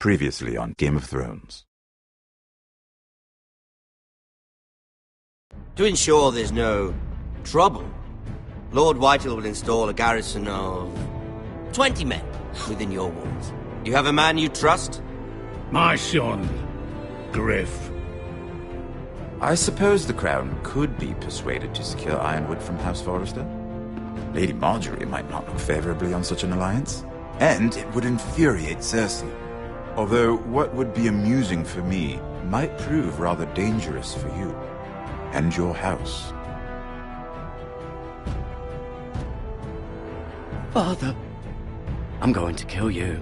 Previously on Game of Thrones. To ensure there's no trouble, Lord Whitehill will install a garrison of 20 men within your walls. You have a man you trust? My son, Griff. I suppose the Crown could be persuaded to secure Ironwood from House Forrester. Lady Marjorie might not look favorably on such an alliance, and it would infuriate Cersei. Although what would be amusing for me might prove rather dangerous for you and your house. Father, I'm going to kill you.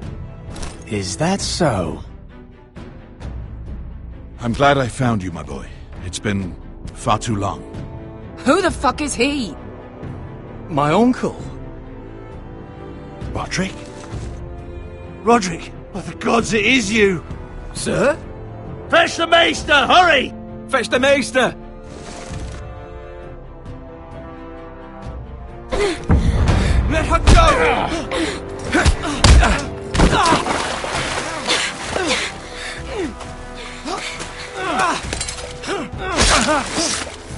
Is that so? I'm glad I found you, my boy. It's been far too long. Who the fuck is he? My uncle. Roderick? Roderick! By the gods, it is you! Sir? Fetch the maester! Hurry! Fetch the maester! Let her go!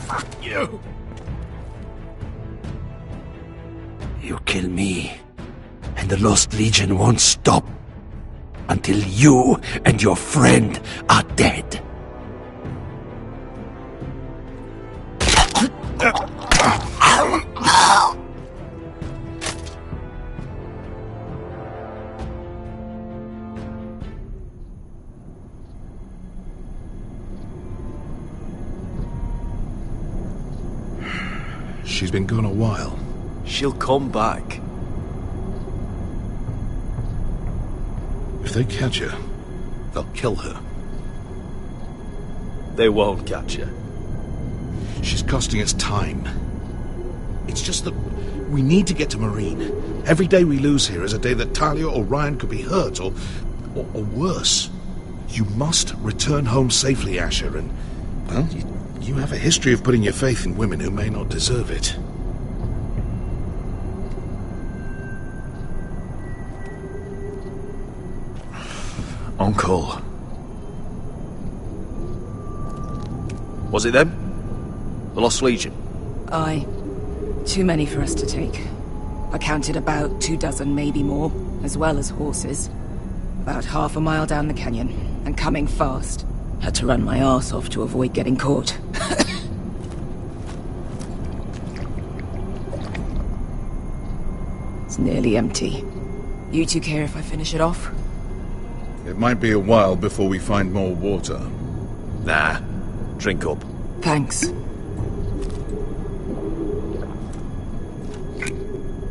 Fuck you! You kill me, and the Lost Legion won't stop until you and your friend are dead. She's been gone a while. She'll come back. If they catch her, they'll kill her. They won't catch her. She's costing us time. It's just that we need to get to Marine. Every day we lose here is a day that Talia or Ryan could be hurt, or worse. You must return home safely, Asher, and, well, you have a history of putting your faith in women who may not deserve it. Uncle. Was it them? The Lost Legion? Aye. Too many for us to take. I counted about 24, maybe more, as well as horses. About half a mile down the canyon, and coming fast. Had to run my arse off to avoid getting caught. It's nearly empty. You two care if I finish it off? It might be a while before we find more water. Nah. Drink up. Thanks.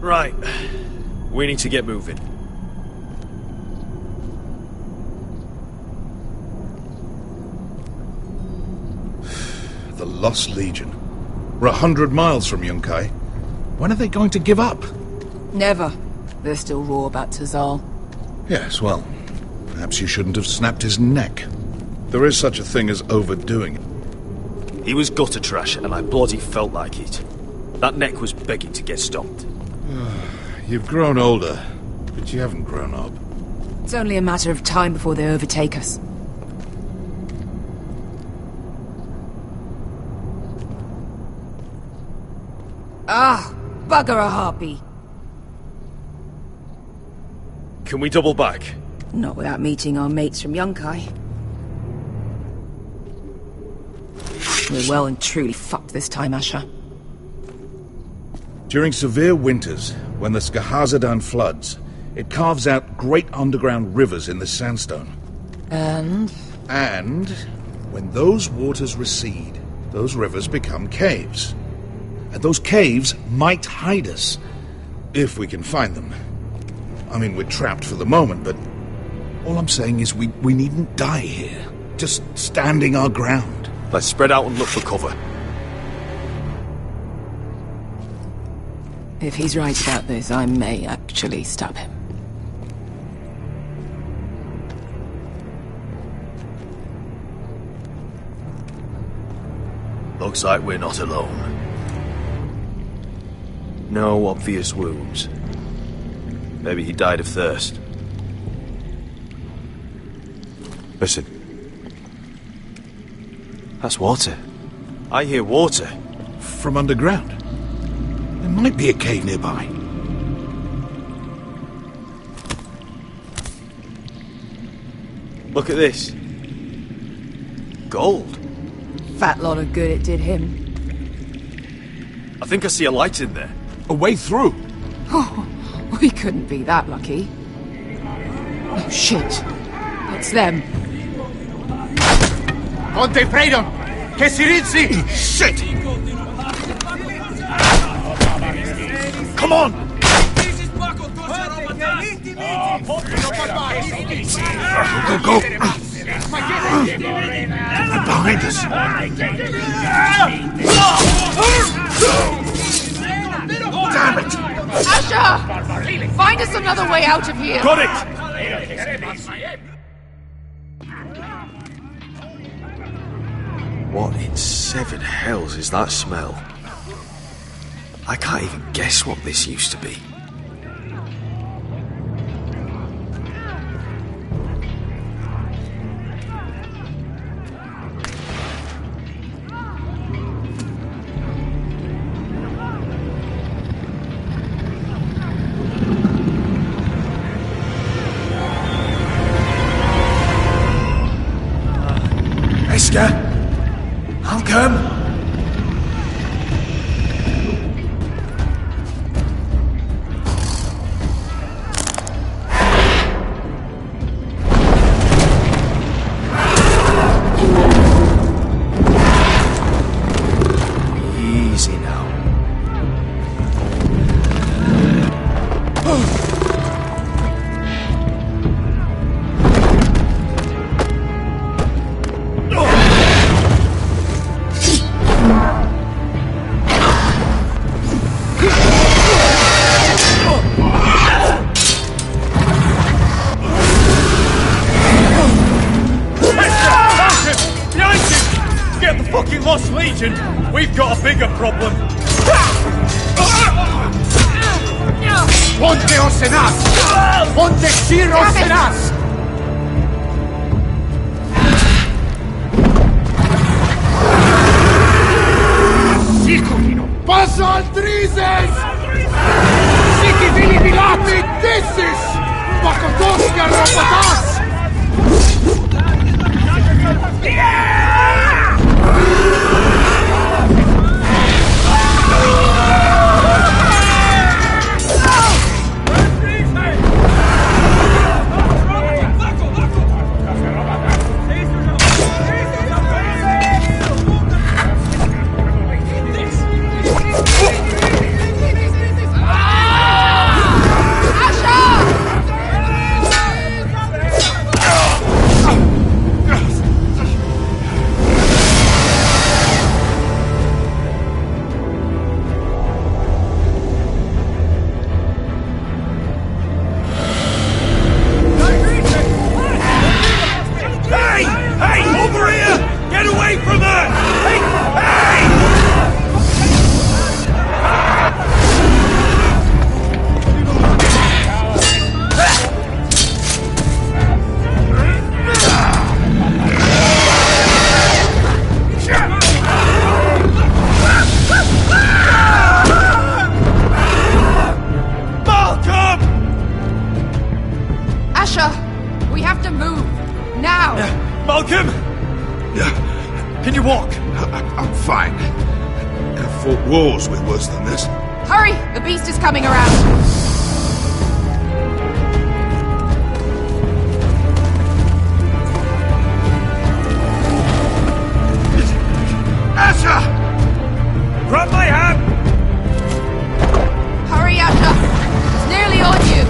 Right. We need to get moving. The Lost Legion. We're 100 miles from Yunkai. When are they going to give up? Never. They're still raw about Tazal. Yes, well, perhaps you shouldn't have snapped his neck. There is such a thing as overdoing it. He was gutter trash, and I bloody felt like it. That neck was begging to get stomped. You've grown older, but you haven't grown up. It's only a matter of time before they overtake us. Ah, bugger a harpy. Can we double back? Not without meeting our mates from Yunkai. We're well and truly fucked this time, Asher. During severe winters, when the Skahazadan floods, it carves out great underground rivers in the sandstone. And when those waters recede, those rivers become caves. And those caves might hide us, if we can find them. I mean, we're trapped for the moment, but all I'm saying is we needn't die here. Just standing our ground. Let's spread out and look for cover. if he's right about this, I may actually stop him. Looks like we're not alone. No obvious wounds. Maybe he died of thirst. Listen. That's water. I hear water. From underground. There might be a cave nearby. Look at this. Gold. Fat lot of good it did him. I think I see a light in there. A way through. Oh, we couldn't be that lucky. Oh, shit. It's them. Ponte Freedom! Che si rizzi! Shit! Come on! Go, go, go! They're behind us. Damn it! Asher! Find us another way out of here! Got it! What in seven hells is that smell? I can't even guess what this used to be. Esker, I'll come. Easy now. Get the fucking Lost Legion! We've got a bigger problem! Ponte Osenas! Ponte Sir Osenas! Sikulino! Passa al Trises! Siki Vili Vilati Dissis! Pakotoska Robotas! We have to move! Now! Malcolm! Can you walk? I'm fine. I've fought wars with worse than this. Hurry! The beast is coming around! Asher! Grab my hand! Hurry, Asher! It's nearly on you!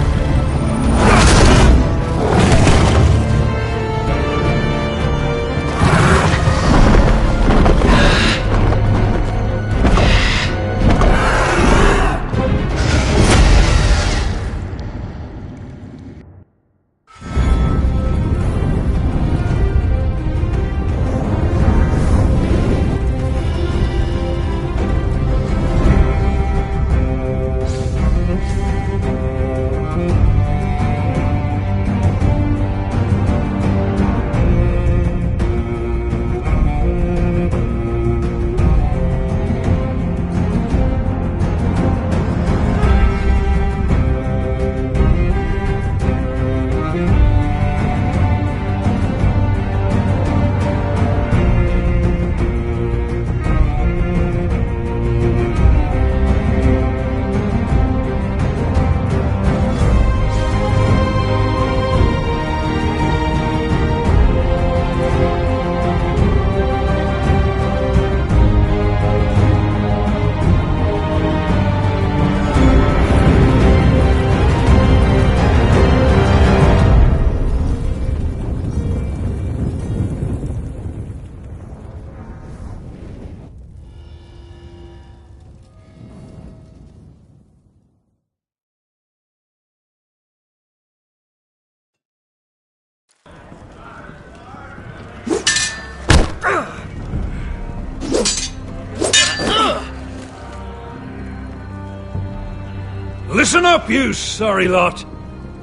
Listen up, you sorry lot.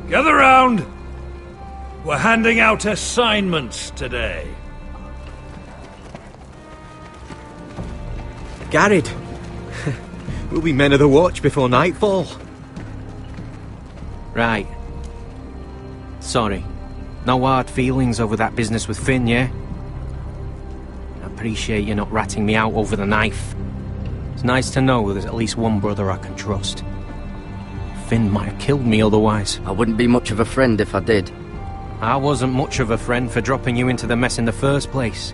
Gather round. We're handing out assignments today. Garrett, we'll be men of the watch before nightfall. Right. Sorry. No hard feelings over that business with Finn, yeah? I appreciate you not ratting me out over the knife. It's nice to know there's at least one brother I can trust. Finn might have killed me otherwise. I wouldn't be much of a friend if I did. I wasn't much of a friend for dropping you into the mess in the first place.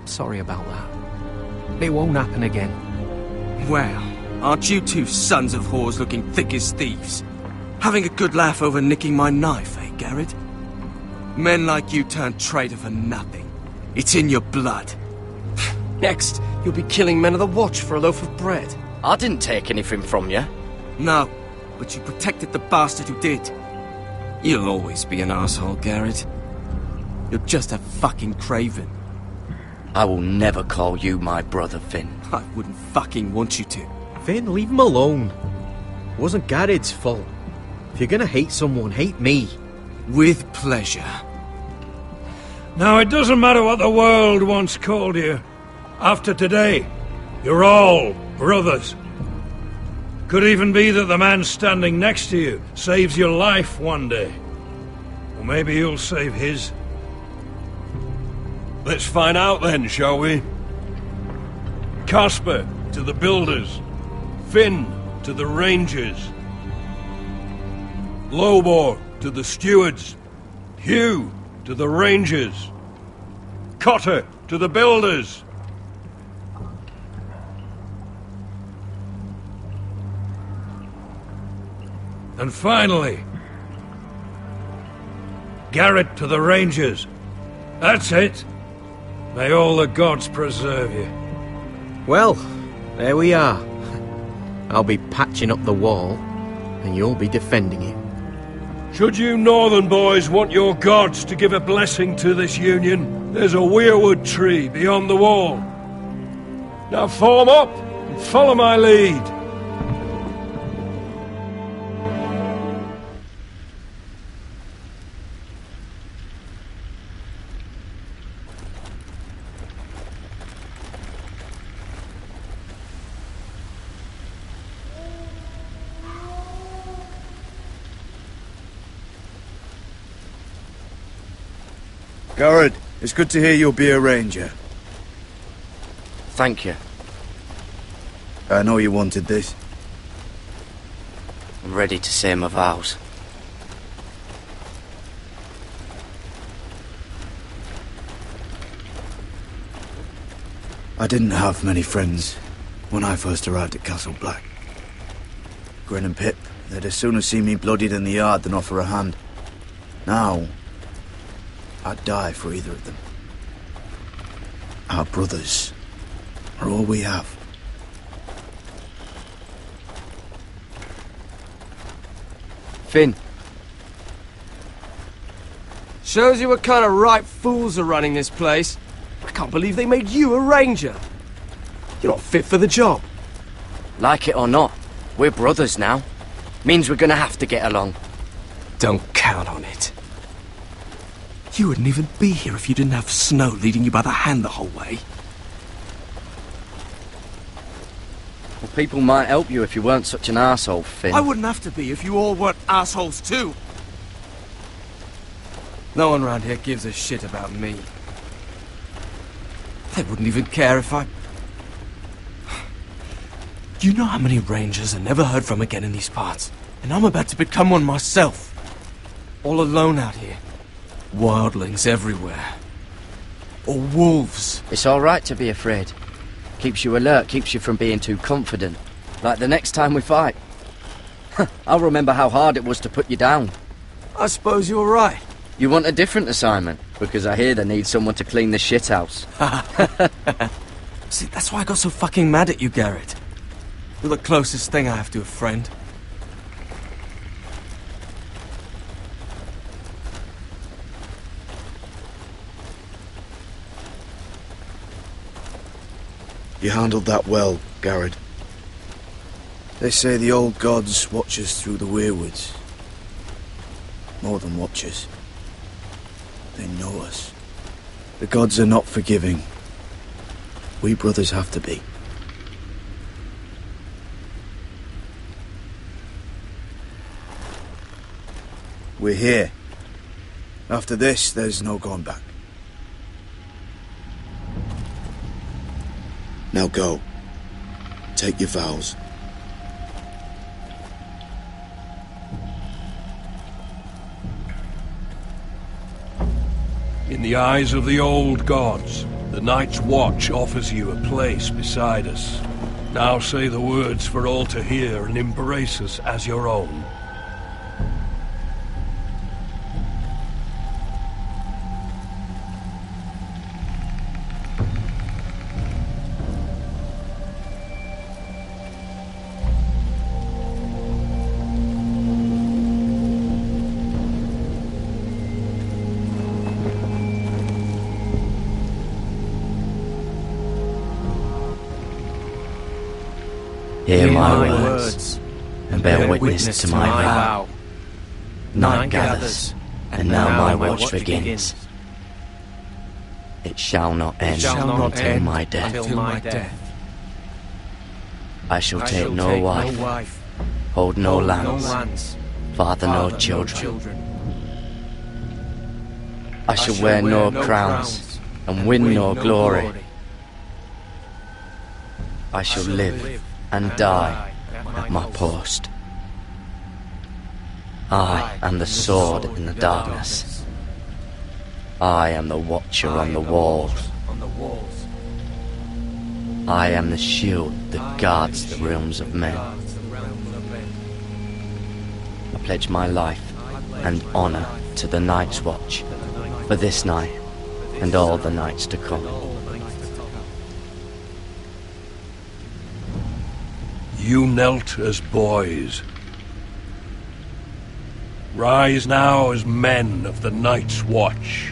Sorry about that. It won't happen again. Well, aren't you two sons of whores looking thick as thieves? Having a good laugh over nicking my knife, eh, Garrett? Men like you turn traitor for nothing. It's in your blood. Next, you'll be killing men of the watch for a loaf of bread. I didn't take anything from you. No, but you protected the bastard who did. You'll always be an asshole, Garrett. You're just a fucking craven. I will never call you my brother, Finn. I wouldn't fucking want you to. Finn, leave him alone. It wasn't Garrett's fault. If you're gonna hate someone, hate me. With pleasure. Now, it doesn't matter what the world once called you. After today, you're all brothers. Could even be that the man standing next to you saves your life one day. Or maybe you'll save his. Let's find out then, shall we? Casper to the builders. Finn to the rangers. Lobor to the stewards. Hugh to the rangers. Cotter to the builders. And finally, Garrett to the rangers. That's it. May all the gods preserve you. Well, there we are. I'll be patching up the wall, and you'll be defending it. Should you northern boys want your gods to give a blessing to this union, there's a weirwood tree beyond the wall. Now form up and follow my lead. Garrett, it's good to hear you'll be a ranger. Thank you. I know you wanted this. I'm ready to say my vows. I didn't have many friends when I first arrived at Castle Black. Grin and Pip, they'd as soon as see me bloodied in the yard than offer a hand. Now, I'd die for either of them. Our brothers are all we have. Finn. Shows you what kind of right fools are running this place. I can't believe they made you a ranger. You're not fit for the job. Like it or not, we're brothers now. Means we're gonna have to get along. Don't count on it. You wouldn't even be here if you didn't have Snow leading you by the hand the whole way. Well, people might help you if you weren't such an arsehole, Finn. I wouldn't have to be if you all weren't assholes too. No one around here gives a shit about me. They wouldn't even care if I... Do you know how many rangers are never heard from again in these parts? And I'm about to become one myself. All alone out here. Wildlings everywhere. Or wolves. It's all right to be afraid. Keeps you alert, keeps you from being too confident. Like the next time we fight. I'll remember how hard it was to put you down. I suppose you're right. You want a different assignment? Because I hear they need someone to clean the shithouse. See, that's why I got so fucking mad at you, Garrett. You're the closest thing I have to a friend. You handled that well, Garrett. They say the old gods watch us through the weirwoods. More than watchers. They know us. The gods are not forgiving. We brothers have to be. We're here. After this, there's no going back. Now go. Take your vows. In the eyes of the old gods, the Night's Watch offers you a place beside us. Now say the words for all to hear and embrace us as your own. Hear my words, and bear witness to my vow. Night gathers, and now my watch begins. It shall not end until my death. I shall take no wife, hold no lands, father no children. I shall wear no crowns, and win no glory. I shall live and die at my post. I am the sword in the darkness. I am the watcher on the walls. I am the shield that guards the realms of men. I pledge my life and honor to the Night's Watch for this night and all the nights to come. You knelt as boys. Rise now as men of the Night's Watch.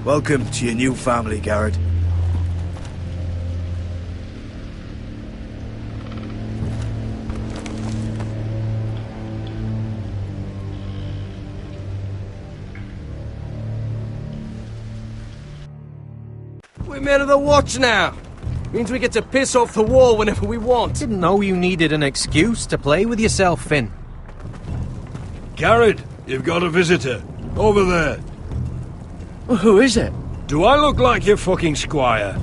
Welcome to your new family, Garrett. We're men of the Watch now. Means we get to piss off the wall whenever we want. Didn't know you needed an excuse to play with yourself, Finn. Garrett, you've got a visitor. Over there. Well, who is it? Do I look like your fucking squire?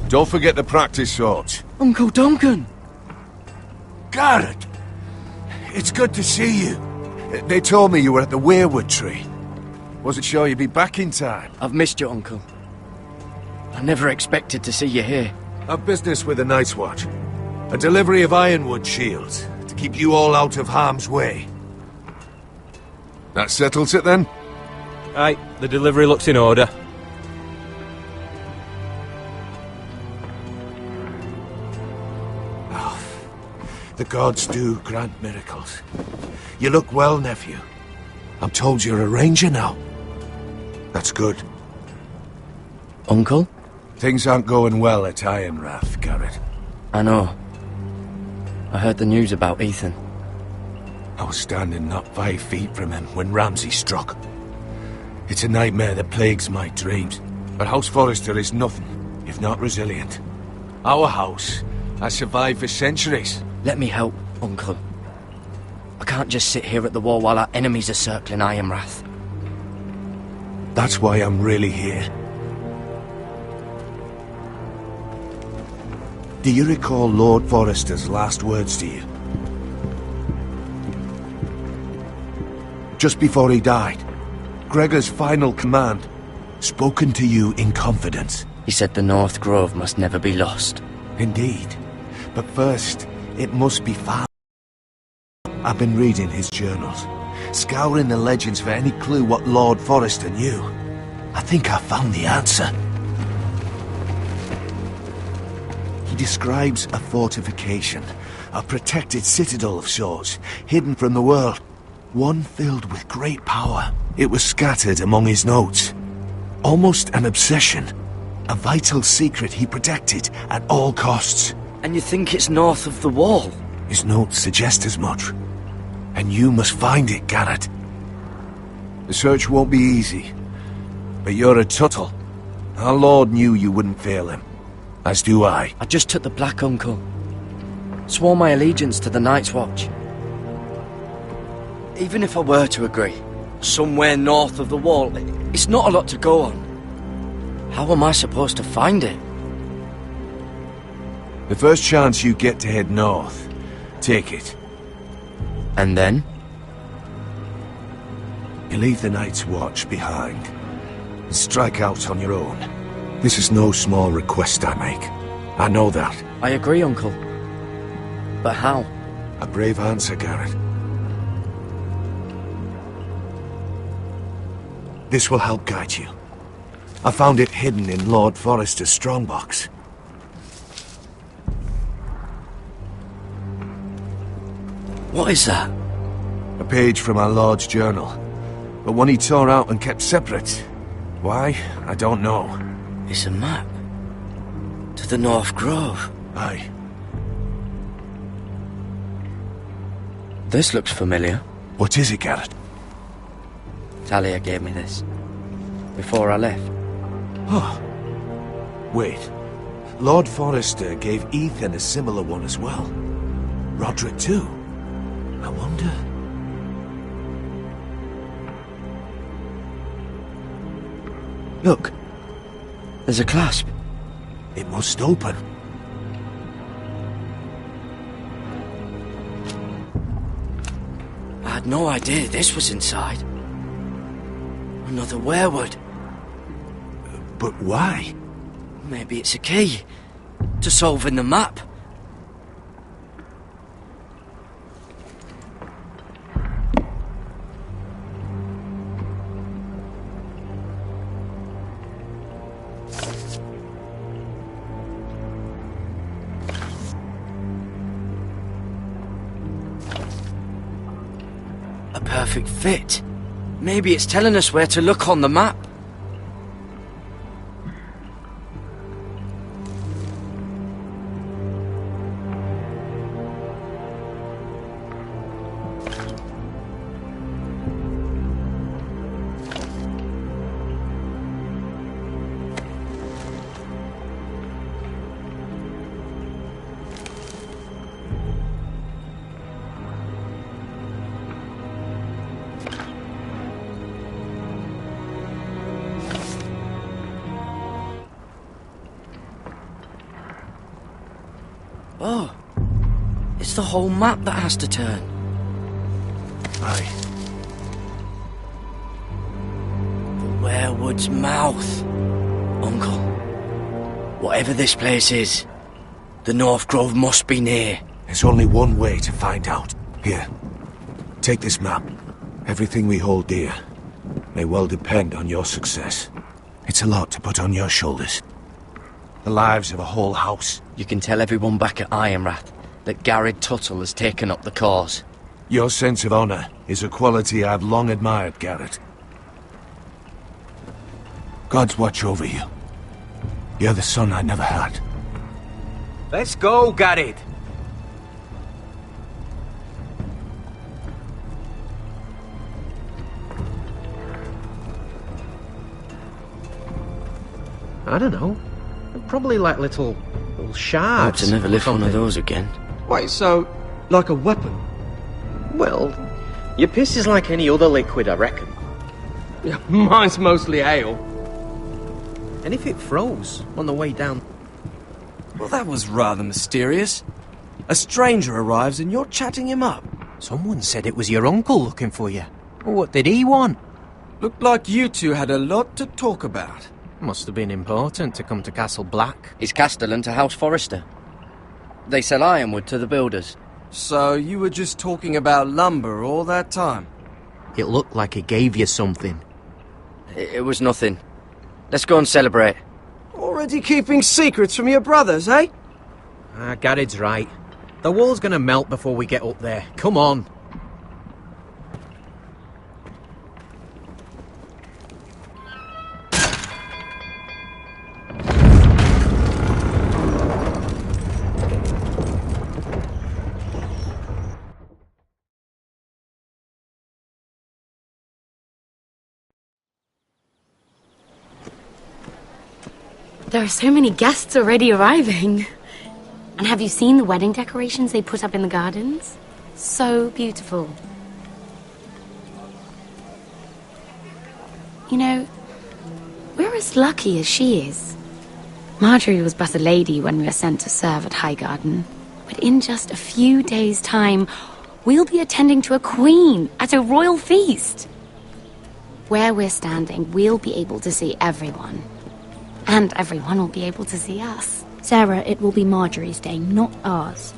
Don't forget the practice swords. Uncle Duncan! Garrett! It's good to see you. They told me you were at the weirwood tree. Wasn't sure you'd be back in time. I've missed you, Uncle. I never expected to see you here. I've business with the Night's Watch. A delivery of ironwood shields to keep you all out of harm's way. That settles it then? Aye, the delivery looks in order. The gods do grant miracles. You look well, nephew. I'm told you're a ranger now. That's good. Uncle? Things aren't going well at Ironrath, Garrett. I know. I heard the news about Ethan. I was standing not 5 feet from him when Ramsay struck. It's a nightmare that plagues my dreams. But House Forrester is nothing, if not resilient. Our house has survived for centuries. Let me help, Uncle. I can't just sit here at the wall while our enemies are circling Ironrath. That's why I'm really here. Do you recall Lord Forrester's last words to you? Just before he died, Gregor's final command, spoken to you in confidence. He said the North Grove must never be lost. Indeed. But first, it must be found. I've been reading his journals, scouring the legends for any clue what Lord Forrester knew. I think I found the answer. He describes a fortification, a protected citadel of sorts, hidden from the world. One filled with great power. It was scattered among his notes. Almost an obsession. A vital secret he protected at all costs. And you think it's north of the wall? His notes suggest as much. And you must find it, Garrett. The search won't be easy. But you're a Tuttle. Our Lord knew you wouldn't fail him. As do I. I just took the Black, Uncle. Swore my allegiance to the Night's Watch. Even if I were to agree, somewhere north of the wall, it's not a lot to go on. How am I supposed to find it? The first chance you get to head north, take it. And then? You leave the Night's Watch behind. And strike out on your own. This is no small request I make. I know that. I agree, Uncle. But how? A brave answer, Garrett. This will help guide you. I found it hidden in Lord Forrester's strongbox. What is that? A page from our Lord's journal. But one he tore out and kept separate. Why? I don't know. It's a map. To the North Grove. Aye. This looks familiar. What is it, Garrett? Talia gave me this. Before I left. Oh. Wait. Lord Forrester gave Ethan a similar one as well. Roderick too. I wonder... Look. There's a clasp. It must open. I had no idea this was inside. Another werewood. But why? Maybe it's a key to solving the map. A perfect fit. Maybe it's telling us where to look on the map. Oh, it's the whole map that has to turn. Aye. The werewood's mouth. Uncle, whatever this place is, the North Grove must be near. There's only one way to find out. Here, take this map. Everything we hold dear may well depend on your success. It's a lot to put on your shoulders. The lives of a whole house. You can tell everyone back at Ironrath that Garrett Tuttle has taken up the cause. Your sense of honor is a quality I've long admired, Garrett. God's watch over you. You're the son I never had. Let's go, Garrett. I don't know. Probably like little shards. Hope to never lift one of those again. Wait, so, like a weapon? Well, your piss is like any other liquid, I reckon. Yeah, mine's mostly ale. And if it froze on the way down... Well, that was rather mysterious. A stranger arrives and you're chatting him up. Someone said it was your uncle looking for you. What did he want? Looked like you two had a lot to talk about. Must have been important to come to Castle Black. It's Castellan to House Forrester. They sell ironwood to the builders. So you were just talking about lumber all that time? It looked like he gave you something. It was nothing. Let's go and celebrate. Already keeping secrets from your brothers, eh? Garrett's right. The wall's gonna melt before we get up there. Come on. There are so many guests already arriving. And have you seen the wedding decorations they put up in the gardens? So beautiful. You know, we're as lucky as she is. Marjorie was but a lady when we were sent to serve at Highgarden. But in just a few days' time, we'll be attending to a queen at a royal feast. Where we're standing, we'll be able to see everyone. And everyone will be able to see us. Sarah, it will be Marjorie's day, not ours.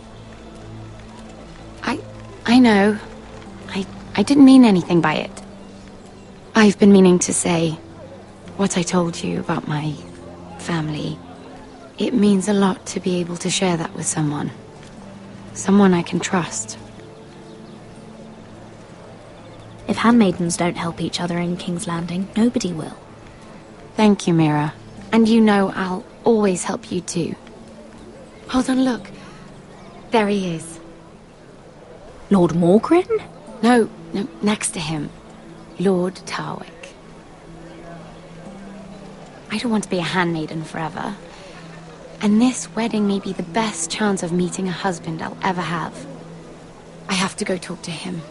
I know. I didn't mean anything by it. I've been meaning to say what I told you about my family. It means a lot to be able to share that with someone. Someone I can trust. If handmaidens don't help each other in King's Landing, nobody will. Thank you, Mira. And you know I'll always help you too. Hold on, look. There he is. Lord Morgrin? No, next to him. Lord Tarwick. I don't want to be a handmaiden forever. And this wedding may be the best chance of meeting a husband I'll ever have. I have to go talk to him.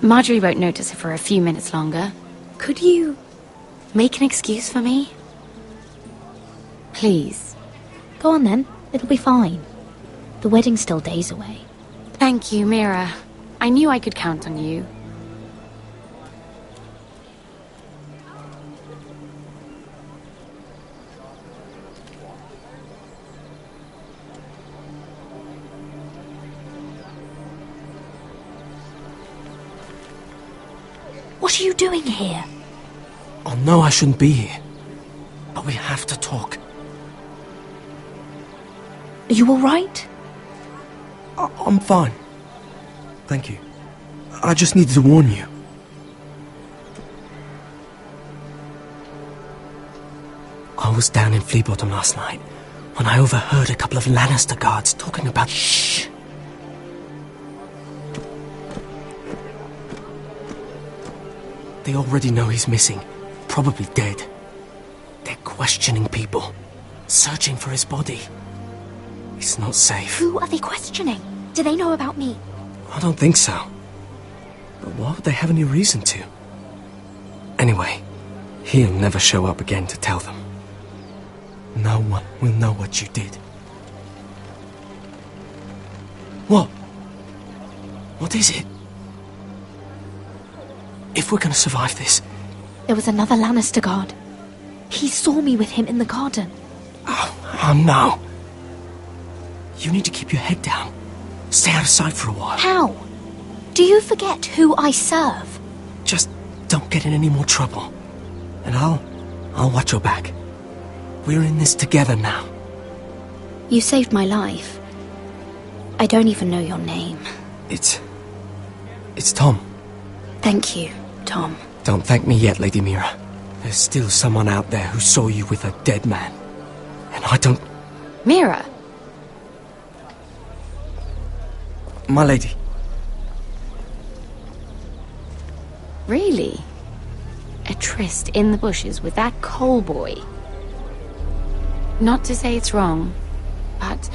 Marjorie won't notice it for a few minutes longer. Could you make an excuse for me? Please. Go on then. It'll be fine. The wedding's still days away. Thank you, Mira. I knew I could count on you. What are you doing here? I know I shouldn't be here, but we have to talk. Are you alright? I'm fine. Thank you. I just needed to warn you. I was down in Fleabottom last night when I overheard a couple of Lannister guards talking about... Shh! They already know he's missing, probably dead. They're questioning people, searching for his body. It's not safe. Who are they questioning? Do they know about me? I don't think so. But why would they have any reason to? Anyway, he'll never show up again to tell them. No one will know what you did. What? What is it? If we're gonna survive this... There was another Lannister guard. He saw me with him in the garden. Oh no. You need to keep your head down. Stay out of sight for a while. How? Do you forget who I serve? Just don't get in any more trouble. And I'll watch your back. We're in this together now. You saved my life. I don't even know your name. It's Tom. Thank you, Tom. Don't thank me yet, Lady Mira. There's still someone out there who saw you with a dead man. And I don't... Mira! My lady. Really? A tryst in the bushes with that coal boy? Not to say it's wrong, but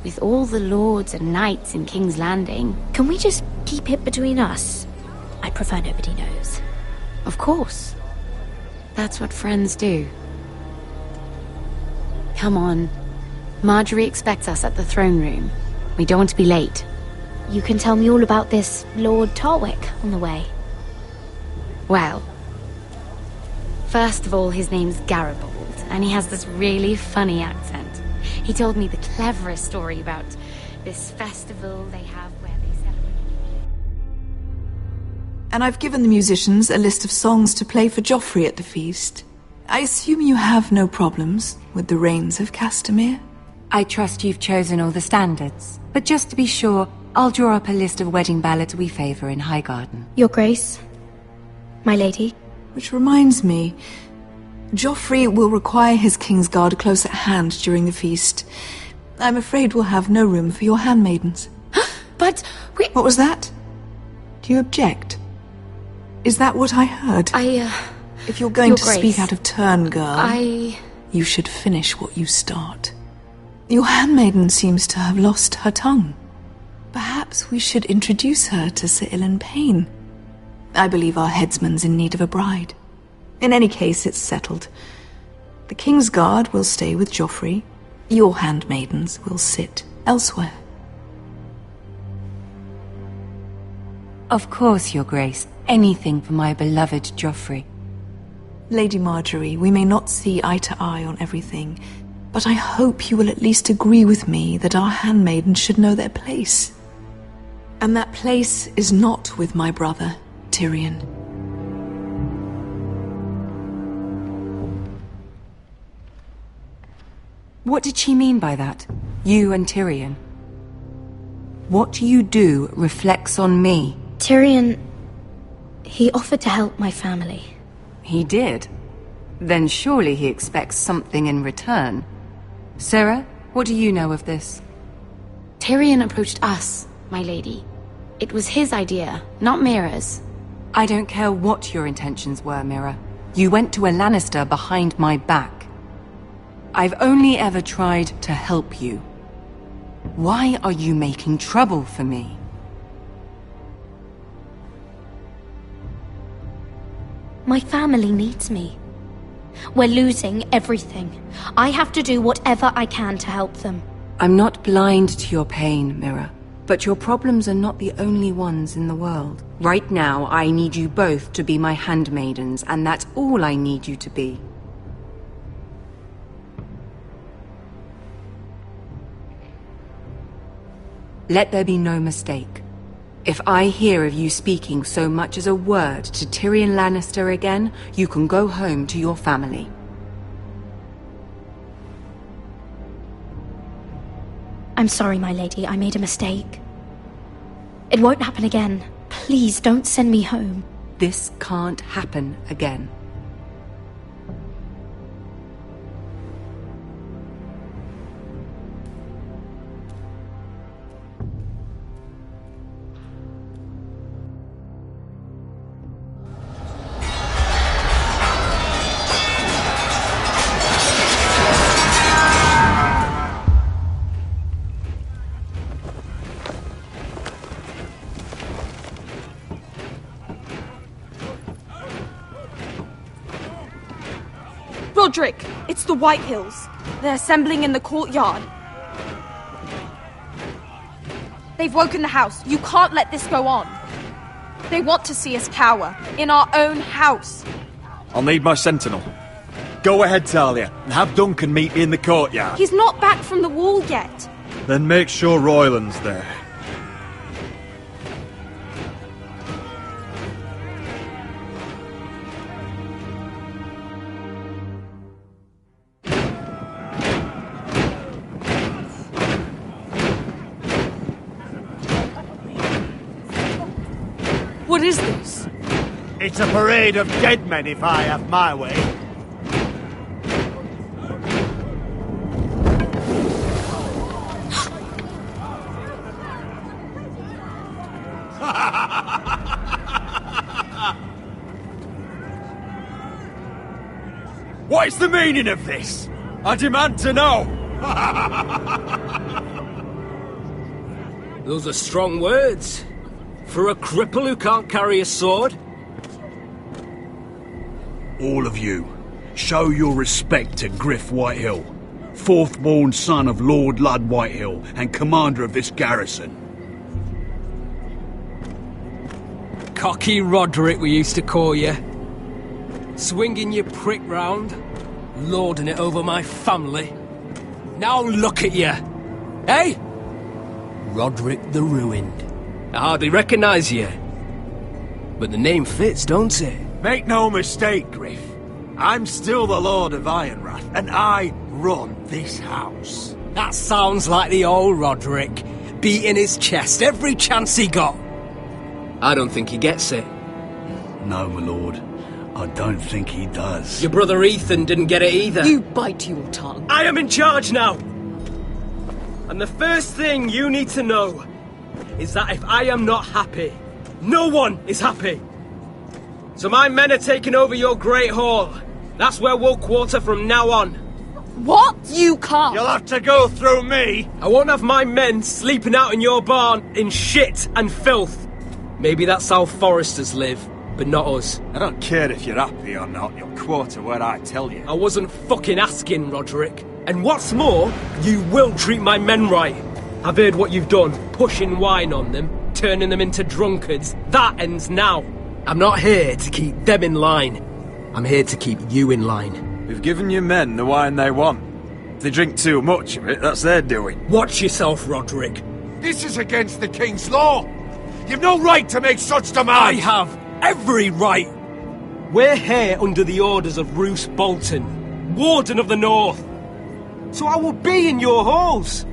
with all the lords and knights in King's Landing... Can we just keep it between us? I prefer nobody knows. Of course. That's what friends do. Come on. Marjorie expects us at the throne room. We don't want to be late. You can tell me all about this Lord Tarwick on the way. Well, first of all, his name's Garibald, and he has this really funny accent. He told me the cleverest story about this festival they have where they celebrate. And I've given the musicians a list of songs to play for Joffrey at the feast. I assume you have no problems with the Rains of Castamere? I trust you've chosen all the standards, but just to be sure, I'll draw up a list of wedding ballads we favor in Highgarden. Your Grace, my lady. Which reminds me, Joffrey will require his Kingsguard close at hand during the feast. I'm afraid we'll have no room for your handmaidens. But we... What was that? Do you object? Is that what I heard? If you're going to speak out of turn, girl... you should finish what you start. Your handmaiden seems to have lost her tongue. Perhaps we should introduce her to Sir Ilan Payne. I believe our headsman's in need of a bride. In any case, it's settled. The King's Guard will stay with Joffrey. Your handmaidens will sit elsewhere. Of course, Your Grace. Anything for my beloved Joffrey. Lady Marjorie, we may not see eye to eye on everything, but I hope you will at least agree with me that our handmaidens should know their place. And that place is not with my brother, Tyrion. What did she mean by that? You and Tyrion? What you do reflects on me. Tyrion... he offered to help my family. He did? Then surely he expects something in return. Sarah, what do you know of this? Tyrion approached us, my lady. It was his idea, not Mira's. I don't care what your intentions were, Mira. You went to a Lannister behind my back. I've only ever tried to help you. Why are you making trouble for me? My family needs me. We're losing everything. I have to do whatever I can to help them. I'm not blind to your pain, Mira. But your problems are not the only ones in the world. Right now, I need you both to be my handmaidens, and that's all I need you to be. Let there be no mistake. If I hear of you speaking so much as a word to Tyrion Lannister again, you can go home to your family. I'm sorry, my lady. I made a mistake. It won't happen again. Please don't send me home. This can't happen again. Roderick, it's the Whitehills. They're assembling in the courtyard. They've woken the house. You can't let this go on. They want to see us cower. In our own house. I'll need my sentinel. Go ahead, Talia, and have Duncan meet me in the courtyard. He's not back from the wall yet. Then make sure Royland's there. What is this? It's a parade of dead men if I have my way. What is the meaning of this? I demand to know! Those are strong words. For a cripple who can't carry a sword? All of you, show your respect to Griff Whitehill, fourth-born son of Lord Ludd Whitehill and commander of this garrison. Cocky Roderick, we used to call you. Swinging your prick round, lording it over my family. Now look at you! Hey? Roderick the Ruined. I hardly recognise you. But the name fits, don't it? Make no mistake, Griff. I'm still the Lord of Ironrath, and I run this house. That sounds like the old Roderick, beating his chest every chance he got. I don't think he gets it. No, my lord. I don't think he does. Your brother Ethan didn't get it either. You bite your tongue. I am in charge now! And the first thing you need to know is that if I am not happy, no one is happy. So my men are taking over your Great Hall. That's where we'll quarter from now on. What? You can't! You'll have to go through me! I won't have my men sleeping out in your barn in shit and filth. Maybe that's how foresters live, but not us. I don't care if you're happy or not, you'll quarter where I tell you. I wasn't fucking asking, Roderick. And what's more, you will treat my men right. I've heard what you've done, pushing wine on them, turning them into drunkards. That ends now. I'm not here to keep them in line. I'm here to keep you in line. We've given your men the wine they want. If they drink too much of it, that's their doing. Watch yourself, Roderick. This is against the King's law. You've no right to make such demands. I have every right. We're here under the orders of Roose Bolton, Warden of the North. So I will be in your halls.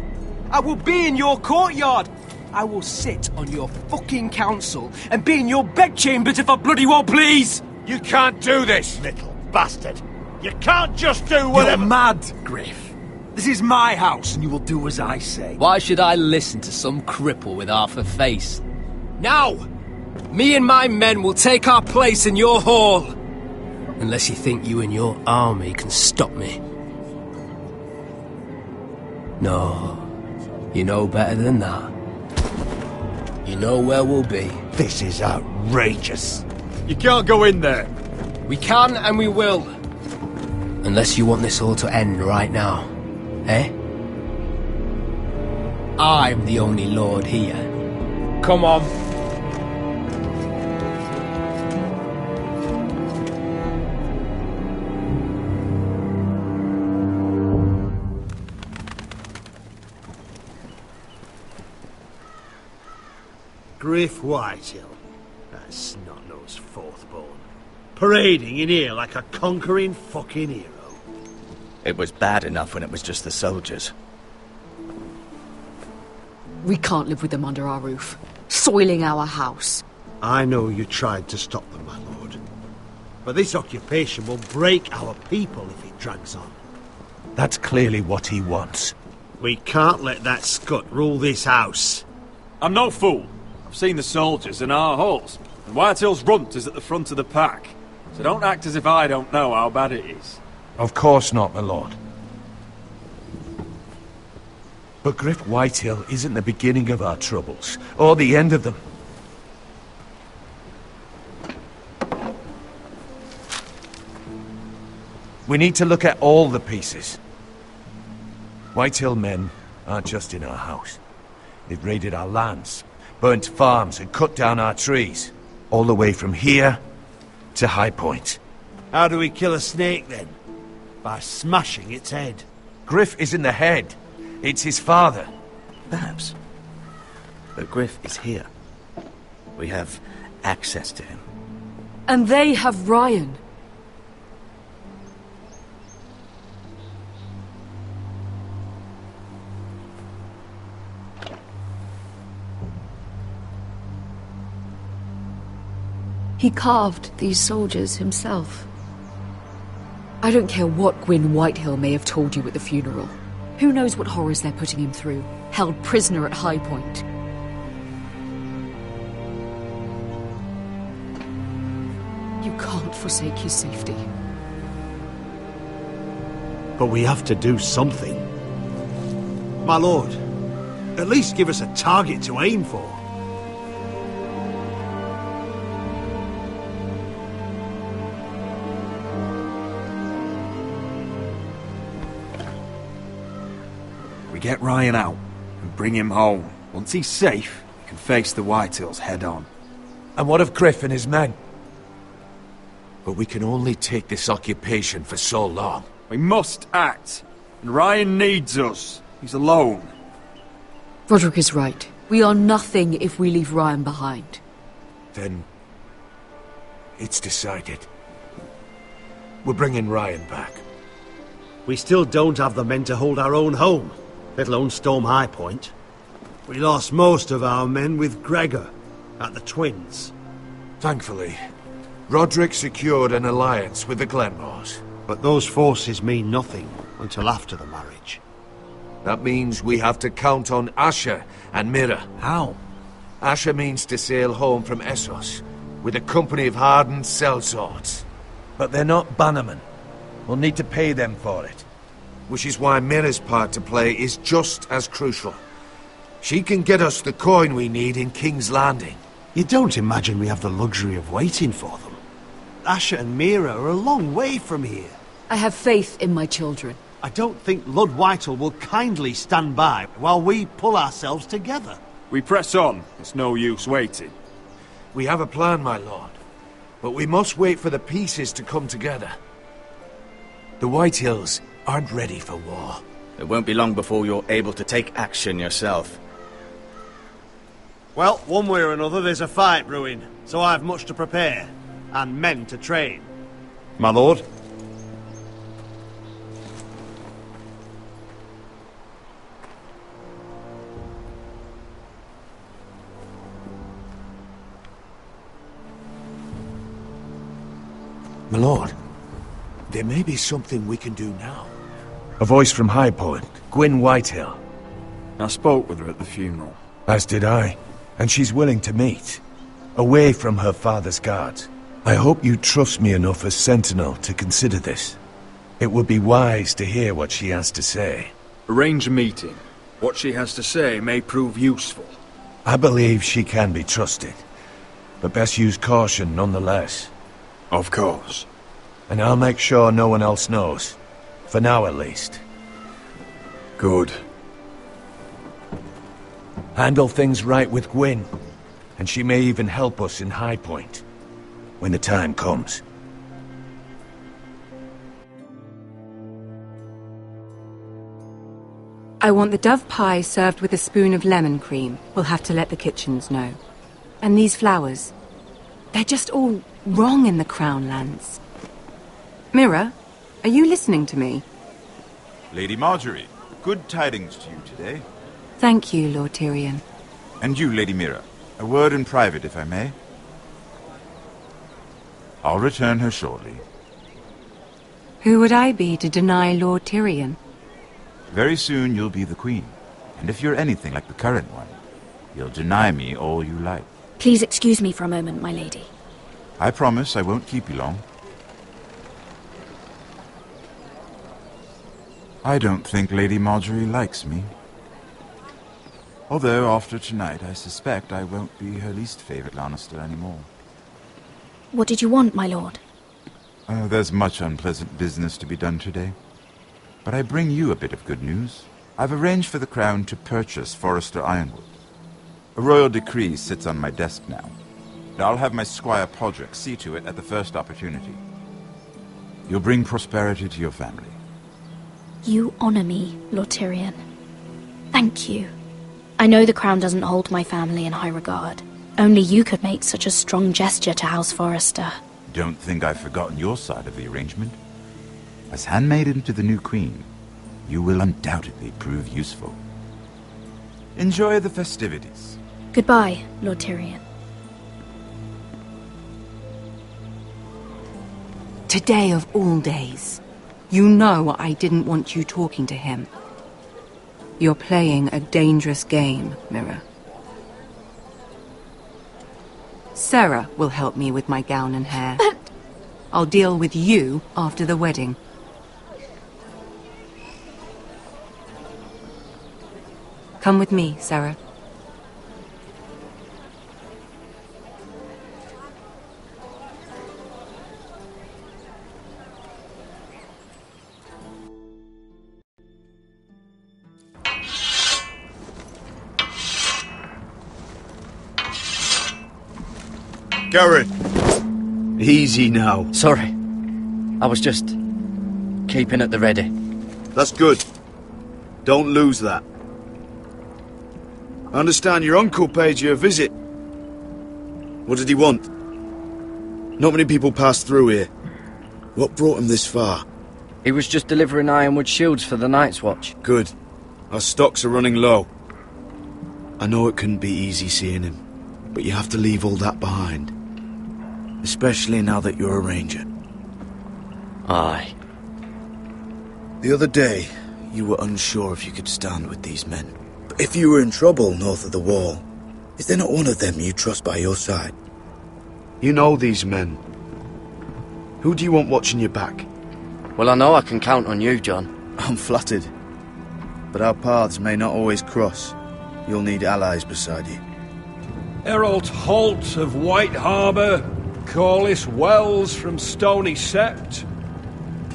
I will be in your courtyard. I will sit on your fucking council and be in your bedchambers if I bloody well please. You can't do this, Little bastard. You can't just do whatever— You're mad, Griff. This is my house, and you will do as I say. Why should I listen to some cripple with half a face? Now, me and my men will take our place in your hall. Unless you think you and your army can stop me. No, you know better than that. You know where we'll be. This is outrageous. You can't go in there. We can and we will. Unless you want this all to end right now. Eh? I'm the only lord here. Come on. Griff Whitehill. That's snot-nosed fourth-born. Parading in here like a conquering fucking hero. It was bad enough when it was just the soldiers. We can't live with them under our roof, soiling our house. I know you tried to stop them, my lord. But this occupation will break our people if it drags on. That's clearly what he wants. We can't let that scut rule this house. I'm no fool. I've seen the soldiers in our halls, and Whitehill's runt is at the front of the pack. So don't act as if I don't know how bad it is. Of course not, my lord. But Griff Whitehill isn't the beginning of our troubles, or the end of them. We need to look at all the pieces. Whitehill men aren't just in our house. They've raided our lands, burnt farms and cut down our trees. All the way from here to High Point. How do we kill a snake, then? By smashing its head. Griff isn't the head. It's his father. Perhaps. But Griff is here. We have access to him. And they have Ryan. He carved these soldiers himself. I don't care what Gwyn Whitehill may have told you at the funeral. Who knows what horrors they're putting him through, held prisoner at High Point. You can't forsake his safety. But we have to do something. My lord, at least give us a target to aim for. We get Ryan out and bring him home. Once he's safe, we can face the Whitehills head on. And what of Griff and his men? But we can only take this occupation for so long. We must act. And Ryan needs us. He's alone. Roderick is right. We are nothing if we leave Ryan behind. Then it's decided. We're bringing Ryan back. We still don't have the men to hold our own home, let alone storm High Point. We lost most of our men with Gregor at the Twins. Thankfully, Roderick secured an alliance with the Glenmores. But those forces mean nothing until after the marriage. That means we have to count on Asher and Mira. How? Asher means to sail home from Essos with a company of hardened sellswords. But they're not bannermen. We'll need to pay them for it. which is why Mira's part to play is just as crucial. She can get us the coin we need in King's Landing. You don't imagine we have the luxury of waiting for them? Asher and Mira are a long way from here. I have faith in my children. I don't think Lord Whitehall will kindly stand by while we pull ourselves together. We press on. It's no use waiting. We have a plan, my lord. But we must wait for the pieces to come together. The Whitehills aren't ready for war. It won't be long before you're able to take action yourself. Well, one way or another there's a fight brewing, so I've much to prepare, and men to train. My lord? My lord, there may be something we can do now. A voice from High Point, Gwyn Whitehill. I spoke with her at the funeral. As did I, and she's willing to meet. Away from her father's guards. I hope you trust me enough as Sentinel to consider this. It would be wise to hear what she has to say. Arrange a meeting. What she has to say may prove useful. I believe she can be trusted, but best use caution nonetheless. Of course. And I'll make sure no one else knows. For now, at least. Good. Handle things right with Gwyn, and she may even help us in High Point, when the time comes. I want the dove pie served with a spoon of lemon cream. We'll have to let the kitchens know. And these flowers. They're just all wrong in the Crown lands. Mira, are you listening to me? Lady Marjorie, good tidings to you today. Thank you, Lord Tyrion. And you, Lady Mira. A word in private, if I may. I'll return her shortly. Who would I be to deny Lord Tyrion? Very soon you'll be the queen. And if you're anything like the current one, you'll deny me all you like. Please excuse me for a moment, my lady. I promise I won't keep you long. I don't think Lady Marjorie likes me. Although, after tonight, I suspect I won't be her least favorite Lannister anymore. What did you want, my lord? There's much unpleasant business to be done today. But I bring you a bit of good news. I've arranged for the Crown to purchase Forrester Ironwood. A royal decree sits on my desk now. And I'll have my squire Podrick see to it at the first opportunity. You'll bring prosperity to your family. You honor me, Lord Tyrion. Thank you. I know the crown doesn't hold my family in high regard. Only you could make such a strong gesture to House Forrester. Don't think I've forgotten your side of the arrangement. As handmaiden to the new queen, you will undoubtedly prove useful. Enjoy the festivities. Goodbye, Lord Tyrion. Today of all days. You know I didn't want you talking to him. You're playing a dangerous game, Mira. Sarah will help me with my gown and hair. But... I'll deal with you after the wedding. Come with me, Sarah. Garrett! Easy now. Sorry. I was just keeping at the ready. That's good. Don't lose that. I understand your uncle paid you a visit. What did he want? Not many people pass through here. What brought him this far? He was just delivering ironwood shields for the Night's Watch. Good. Our stocks are running low. I know it couldn't be easy seeing him, but you have to leave all that behind. Especially now that you're a ranger. Aye. The other day, you were unsure if you could stand with these men. But if you were in trouble north of the wall, is there not one of them you trust by your side? You know these men. Who do you want watching your back? Well, I know I can count on you, John. I'm flattered. But our paths may not always cross. You'll need allies beside you. Errol Holt of White Harbour, Corliss Wells from Stony Sept.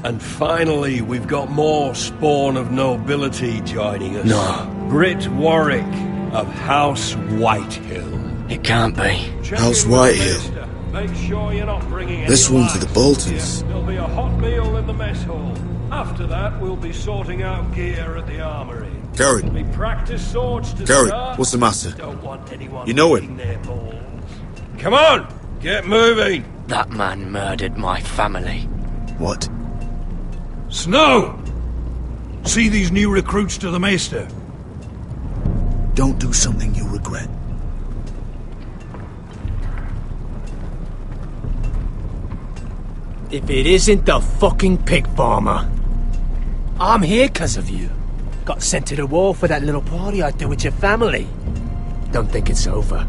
And finally, we've got more spawn of nobility joining us. No. Britt Warwick of House Whitehill. It can't be. House Whitehill. Make sure you're not bringing This any one's for the lights. Boltons. There'll be a hot meal in the mess hall. After that, we'll be sorting out gear at the armory. Garrett. We practice swords to Garrett, start. what's the matter? Don't want anyone You know him? licking their balls. Come on, get moving. That man murdered my family. What? Snow! See these new recruits to the Maester. Don't do something you'll regret. If it isn't the fucking pig farmer. I'm here 'cause of you. Got sent to the war for that little party I threw with your family. Don't think it's over.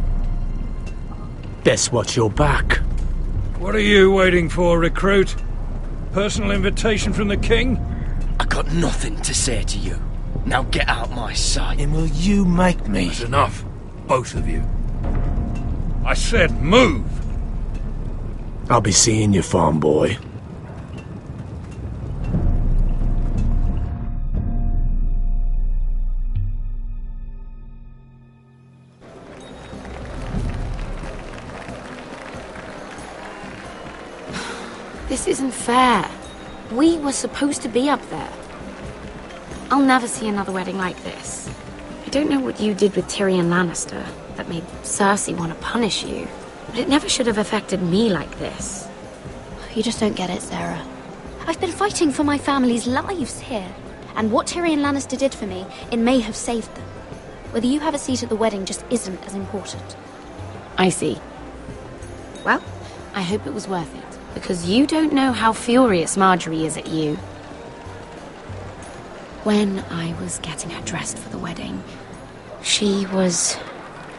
Best watch your back. What are you waiting for, recruit? Personal invitation from the king? I got nothing to say to you. Now get out my sight. And will you make me? That's enough. Both of you. I said move! I'll be seeing you, farm boy. This isn't fair. We were supposed to be up there. I'll never see another wedding like this. I don't know what you did with Tyrion Lannister that made Cersei want to punish you, but it never should have affected me like this. You just don't get it, Sarah. I've been fighting for my family's lives here, and what Tyrion Lannister did for me, it may have saved them. Whether you have a seat at the wedding just isn't as important. I see. Well, I hope it was worth it, because you don't know how furious Marjorie is at you. When I was getting her dressed for the wedding, she was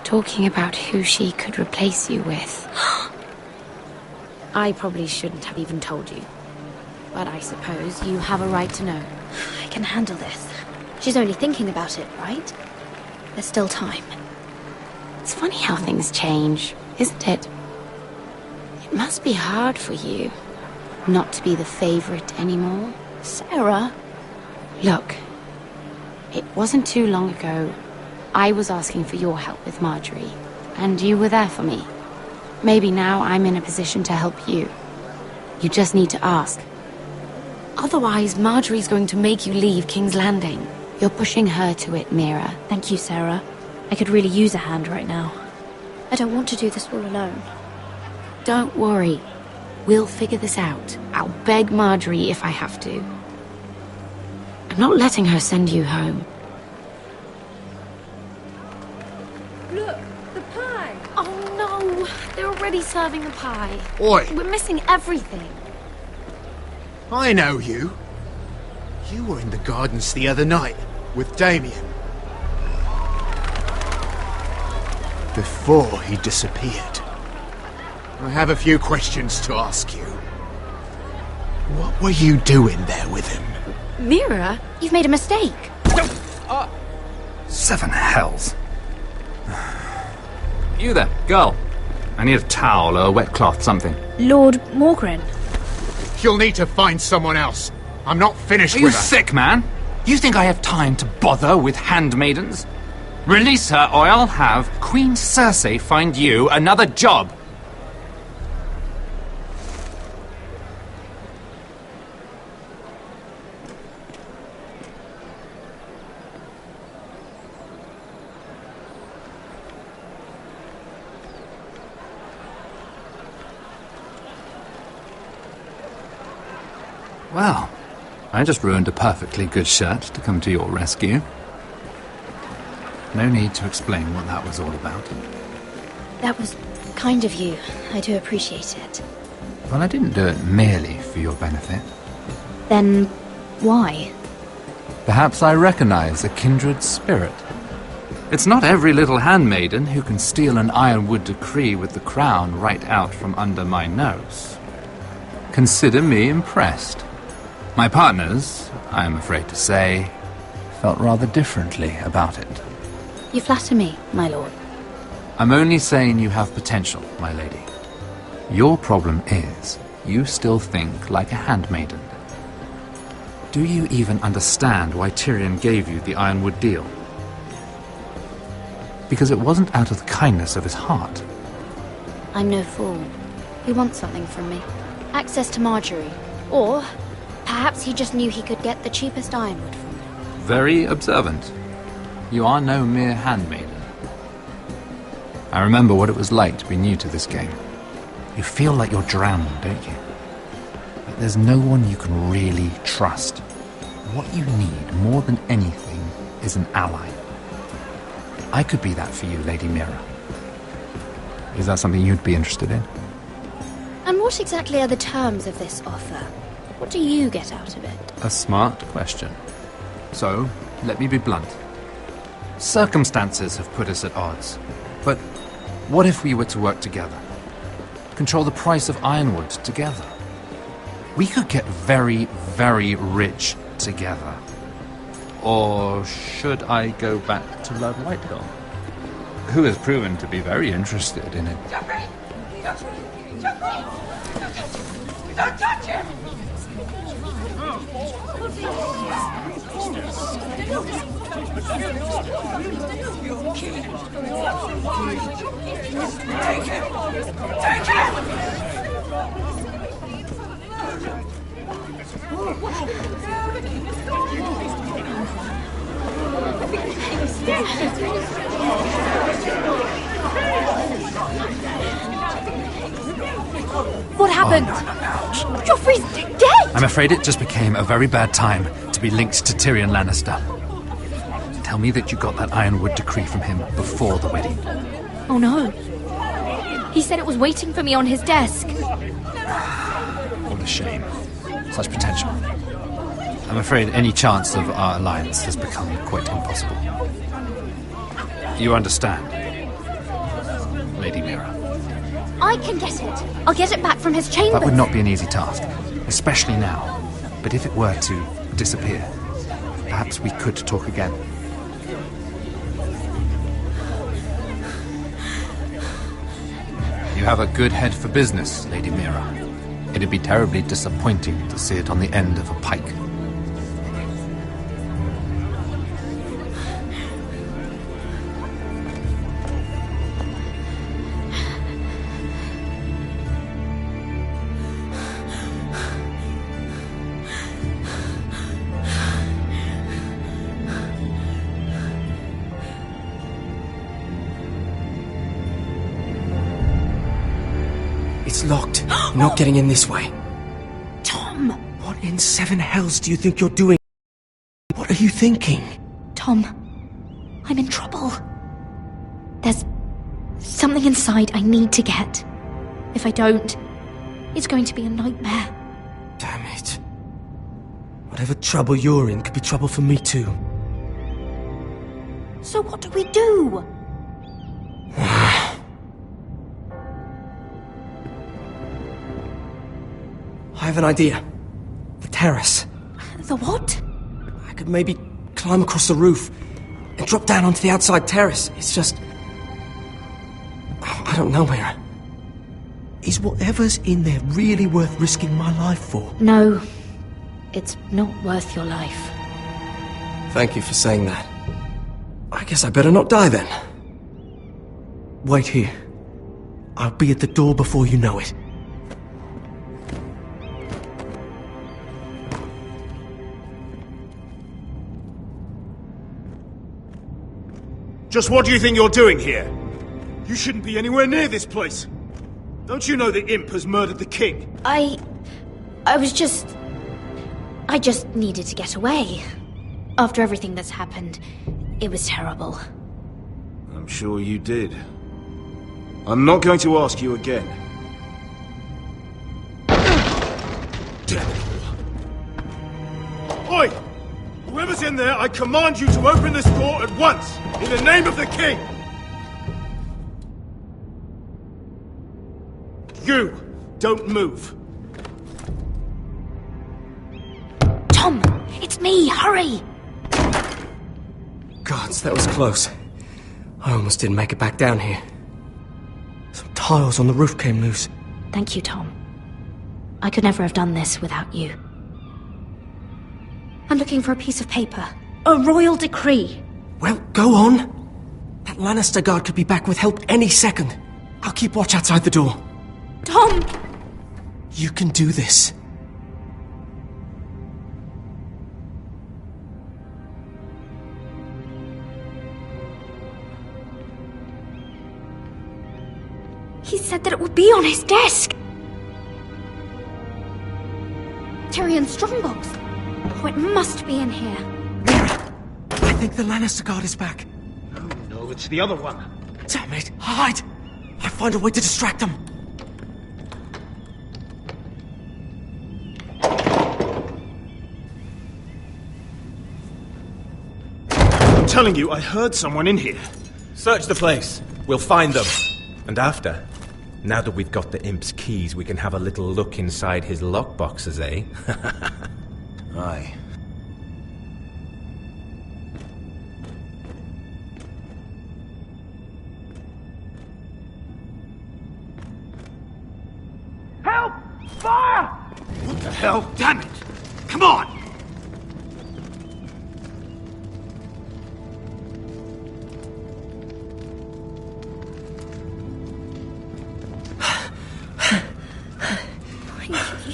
talking about who she could replace you with. I probably shouldn't have even told you, but I suppose you have a right to know. I can handle this. She's only thinking about it, right? There's still time. It's funny how things change, isn't it? It must be hard for you not to be the favorite anymore. Sarah? Look, it wasn't too long ago I was asking for your help with Marjorie, and you were there for me. Maybe now I'm in a position to help you. You just need to ask. Otherwise, Marjorie's going to make you leave King's Landing. You're pushing her to it, Mira. Thank you, Sarah. I could really use a hand right now. I don't want to do this all alone. Don't worry. We'll figure this out. I'll beg Marjorie if I have to. I'm not letting her send you home. Look, the pie! Oh no! They're already serving the pie. Oi! We're missing everything. I know you. You were in the gardens the other night with Damien. Before he disappeared. I have a few questions to ask you. What were you doing there with him? Mira, you've made a mistake. Seven hells. You there, girl. I need a towel or a wet cloth, something. Lord Morgren. You'll need to find someone else. I'm not finished Are you with her. sick, man? You think I have time to bother with handmaidens? Release her, or I'll have Queen Cersei find you another job. Well, I just ruined a perfectly good shirt to come to your rescue. No need to explain what that was all about. That was kind of you. I do appreciate it. Well, I didn't do it merely for your benefit. Then why? Perhaps I recognize a kindred spirit. It's not every little handmaiden who can steal an ironwood decree with the crown right out from under my nose. Consider me impressed. My partners, I am afraid to say, felt rather differently about it. You flatter me, my lord. I'm only saying you have potential, my lady. Your problem is, you still think like a handmaiden. Do you even understand why Tyrion gave you the Ironwood deal? Because it wasn't out of the kindness of his heart. I'm no fool. He wants something from me. Access to Marjorie. Or perhaps he just knew he could get the cheapest ironwood from me. Very observant. You are no mere handmaiden. I remember what it was like to be new to this game. You feel like you're drowning, don't you? Like there's no one you can really trust. What you need, more than anything, is an ally. I could be that for you, Lady Mira. Is that something you'd be interested in? And what exactly are the terms of this offer? What do you get out of it? A smart question. So, let me be blunt. Circumstances have put us at odds. But what if we were to work together? Control the price of ironwood together? We could get very, very rich together. Or should I go back to Lord Whitehill, who has proven to be very interested in it? Don't touch him! Take him! Take him! What happened? Joffrey's dead! I'm afraid it just became a very bad time to be linked to Tyrion Lannister. Tell me that you got that Ironwood decree from him before the wedding. Oh no. He said it was waiting for me on his desk. What a shame. Such potential. I'm afraid any chance of our alliance has become quite impossible. You understand, Lady Mira? I can get it. I'll get it back from his chambers. That would not be an easy task, especially now. But if it were to disappear, perhaps we could talk again. You have a good head for business, Lady Mira. It'd be terribly disappointing to see it on the end of a pike. It's locked. You're not getting in this way. Tom! What in seven hells do you think you're doing? What are you thinking? Tom, I'm in trouble. There's something inside I need to get. If I don't, it's going to be a nightmare. Damn it. Whatever trouble you're in could be trouble for me too. So what do we do? I have an idea. The terrace. The what? I could maybe climb across the roof and drop down onto the outside terrace. It's just... I don't know, Mira. Is whatever's in there really worth risking my life for? No, it's not worth your life. Thank you for saying that. I guess I better not die then. Wait here. I'll be at the door before you know it. Just what do you think you're doing here? You shouldn't be anywhere near this place. Don't you know the imp has murdered the king? I just needed to get away. After everything that's happened, it was terrible. I'm sure you did. I'm not going to ask you again. Damn it all. Oi! Whoever's in there, I command you to open this door at once! In the name of the king! You! Don't move! me, hurry! Gods, that was close. I almost didn't make it back down here. Some tiles on the roof came loose. Thank you, Tom. I could never have done this without you. I'm looking for a piece of paper. A royal decree. Well, go on. That Lannister guard could be back with help any second. I'll keep watch outside the door. Tom! You can do this. He said that it would be on his desk. Tyrion's strongbox. Oh, it must be in here. I think the Lannister guard is back. No, it's the other one. Damn it! Hide! I'll find a way to distract them. I'm telling you, I heard someone in here. Search the place. We'll find them. And after, now that we've got the imp's keys, we can have a little look inside his lockboxes, eh? Aye. Help! Fire! What the hell? Damn it! Come on!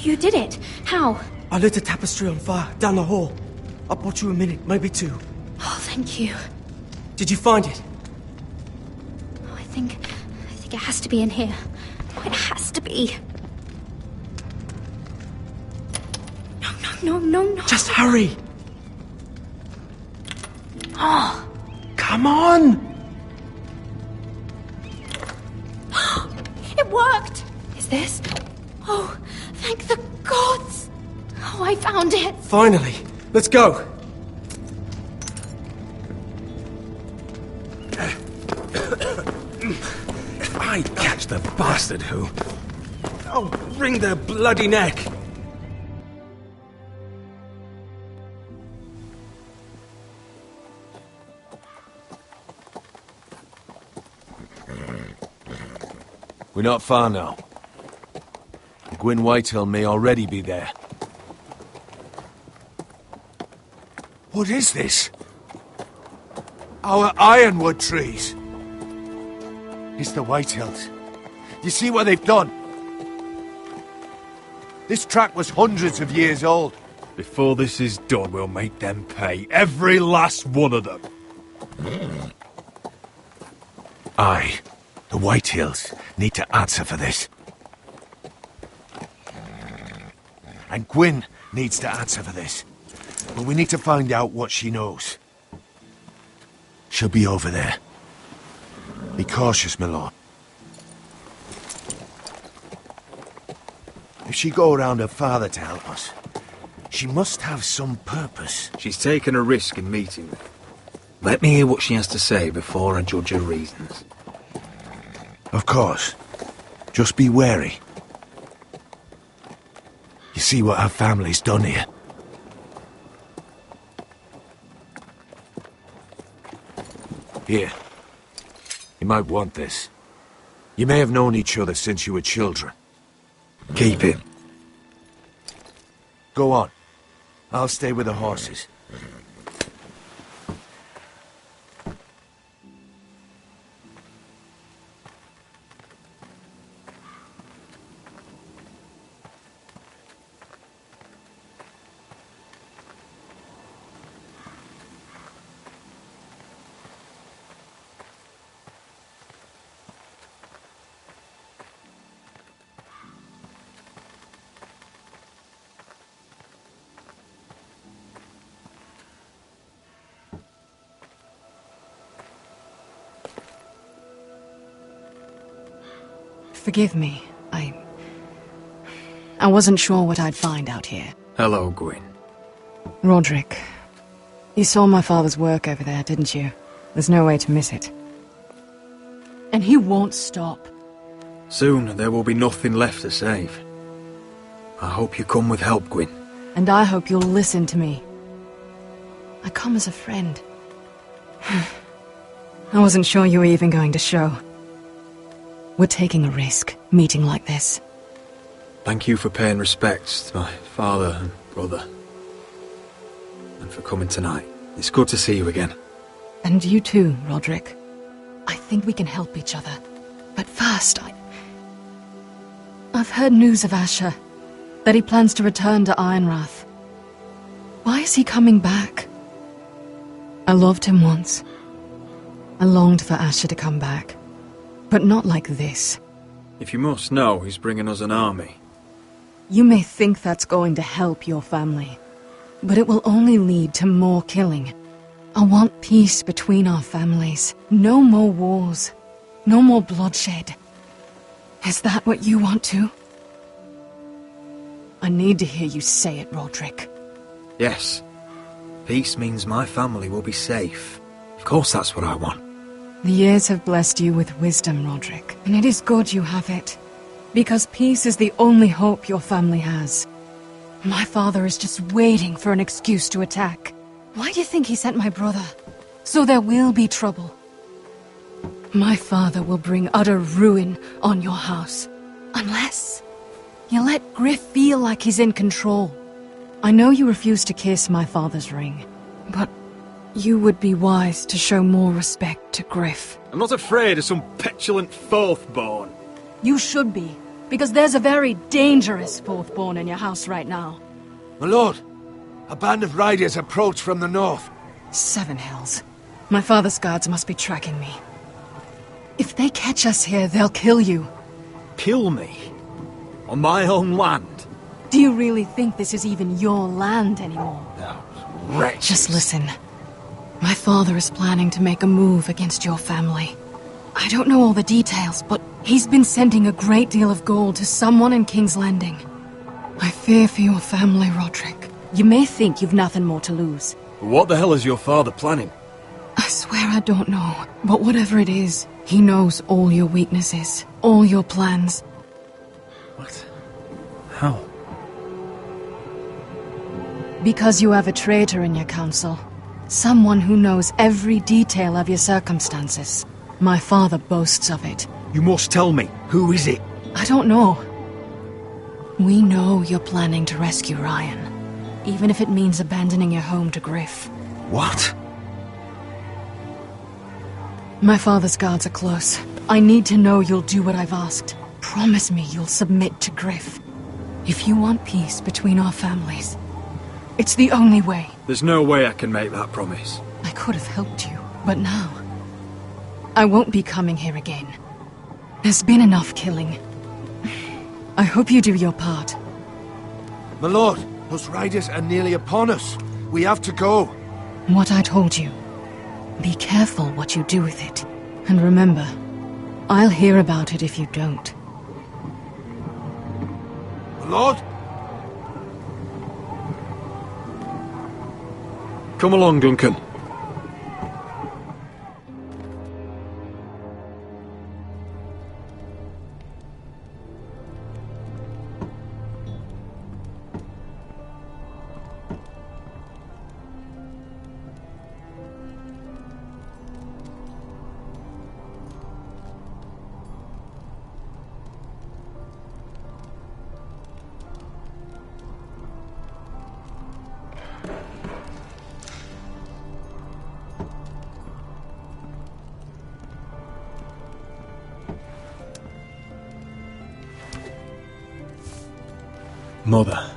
You did it. How? I lit a tapestry on fire down the hall. I bought you a minute, maybe two. Oh, thank you. Did you find it? Oh, I think it has to be in here. Oh, it has to be. No. Just hurry. Oh. Come on! It worked! Is this? Oh, thank the gods! Oh, I found it! Finally! Let's go! If I catch the bastard who... I'll wring their bloody neck! We're not far now. Gwyn Whitehill may already be there. What is this? Our ironwood trees! It's the Whitehills. You see what they've done? This track was hundreds of years old. Before this is done, we'll make them pay. Every last one of them. Aye. The Whitehills need to answer for this. And Gwyn needs to answer for this. But we need to find out what she knows. She'll be over there. Be cautious, my lord. If she go around her father to help us, she must have some purpose. She's taken a risk in meeting me. Let me hear what she has to say before I judge her reasons. Of course. Just be wary. You see what our family's done here? Here. You might want this. You may have known each other since you were children. Keep it. Go on. I'll stay with the horses. Forgive me. I wasn't sure what I'd find out here. Hello, Gwyn. Roderick, you saw my father's work over there, didn't you? There's no way to miss it. And he won't stop. Soon there will be nothing left to save. I hope you come with help, Gwyn. And I hope you'll listen to me. I come as a friend. I wasn't sure you were even going to show. We're taking a risk, meeting like this. Thank you for paying respects to my father and brother. And for coming tonight. It's good to see you again. And you too, Roderick. I think we can help each other. But first, I've heard news of Asher. That he plans to return to Ironrath. Why is he coming back? I loved him once. I longed for Asher to come back. But not like this. If you must know, he's bringing us an army. You may think that's going to help your family. But it will only lead to more killing. I want peace between our families. No more wars. No more bloodshed. Is that what you want too? I need to hear you say it, Roderick. Yes. Peace means my family will be safe. Of course that's what I want. The years have blessed you with wisdom, Roderick. And it is good you have it. Because peace is the only hope your family has. My father is just waiting for an excuse to attack. Why do you think he sent my brother? So there will be trouble. My father will bring utter ruin on your house. Unless you let Griff feel like he's in control. I know you refuse to kiss my father's ring, but you would be wise to show more respect to Griff. I'm not afraid of some petulant fourthborn. You should be, because there's a very dangerous fourthborn in your house right now. My lord, a band of riders approach from the north. 7 Hills. My father's guards must be tracking me. If they catch us here, they'll kill you. Kill me? On my own land? Do you really think this is even your land anymore? No, wretches. Just listen. My father is planning to make a move against your family. I don't know all the details, but he's been sending a great deal of gold to someone in King's Landing. I fear for your family, Roderick. You may think you've nothing more to lose. What the hell is your father planning? I swear I don't know, but whatever it is, he knows all your weaknesses, all your plans. What? How? Because you have a traitor in your council. Someone who knows every detail of your circumstances. My father boasts of it. You must tell me. Who is it? I don't know. We know you're planning to rescue Ryan. Even if it means abandoning your home to Griff. What? My father's guards are close. I need to know you'll do what I've asked. Promise me you'll submit to Griff. If you want peace between our families, it's the only way. There's no way I can make that promise. I could have helped you, but now I won't be coming here again. There's been enough killing. I hope you do your part. My lord, those riders are nearly upon us. We have to go. What I told you. Be careful what you do with it. And remember, I'll hear about it if you don't. My lord? Come along, Duncan. Mother.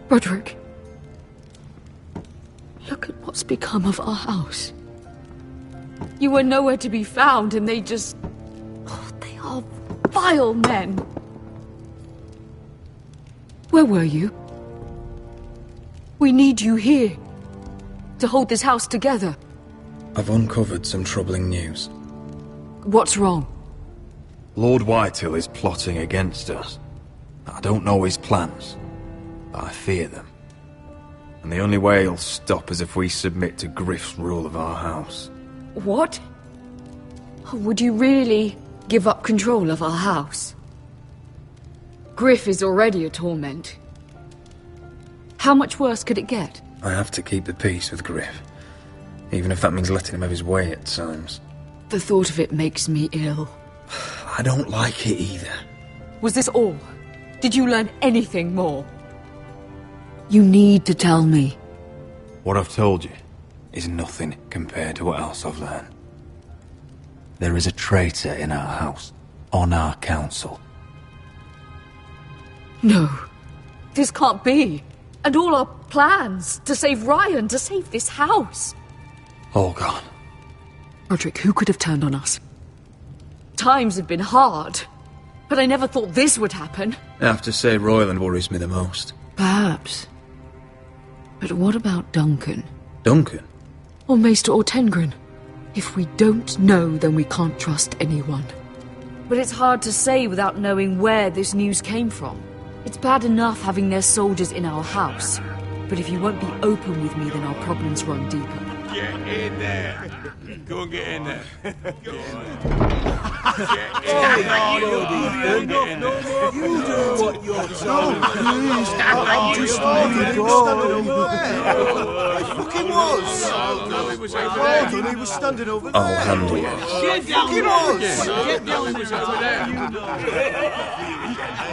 Roderick. Look at what's become of our house. You were nowhere to be found, and they just... Oh, they are vile men. Where were you? We need you here. To hold this house together. I've uncovered some troubling news. What's wrong? Lord Whitehill is plotting against us. I don't know his plans, but I fear them. And the only way he'll stop is if we submit to Griff's rule of our house. What? Would you really give up control of our house? Griff is already a torment. How much worse could it get? I have to keep the peace with Griff, even if that means letting him have his way at times. The thought of it makes me ill. I don't like it either. Was this all? Did you learn anything more? You need to tell me. What I've told you is nothing compared to what else I've learned. There is a traitor in our house, on our council. No. This can't be. And all our plans to save Ryan, to save this house. All gone. Roderick, who could have turned on us? Times have been hard, but I never thought this would happen. I have to say Royland worries me the most. Perhaps. But what about Duncan? Duncan? Or Maester or Tengrin? If we don't know, then we can't trust anyone. But it's hard to say without knowing where this news came from. It's bad enough having their soldiers in our house. But if you won't be open with me, then our problems run deeper. Get in there. Go and get in there. Go on. You do what you're told. Please, I'm just standing over there. It fucking was. No, it was over Hold there. on, he was standing over I'll there. handle it. Get down Fucking there was. again. Get down there over there.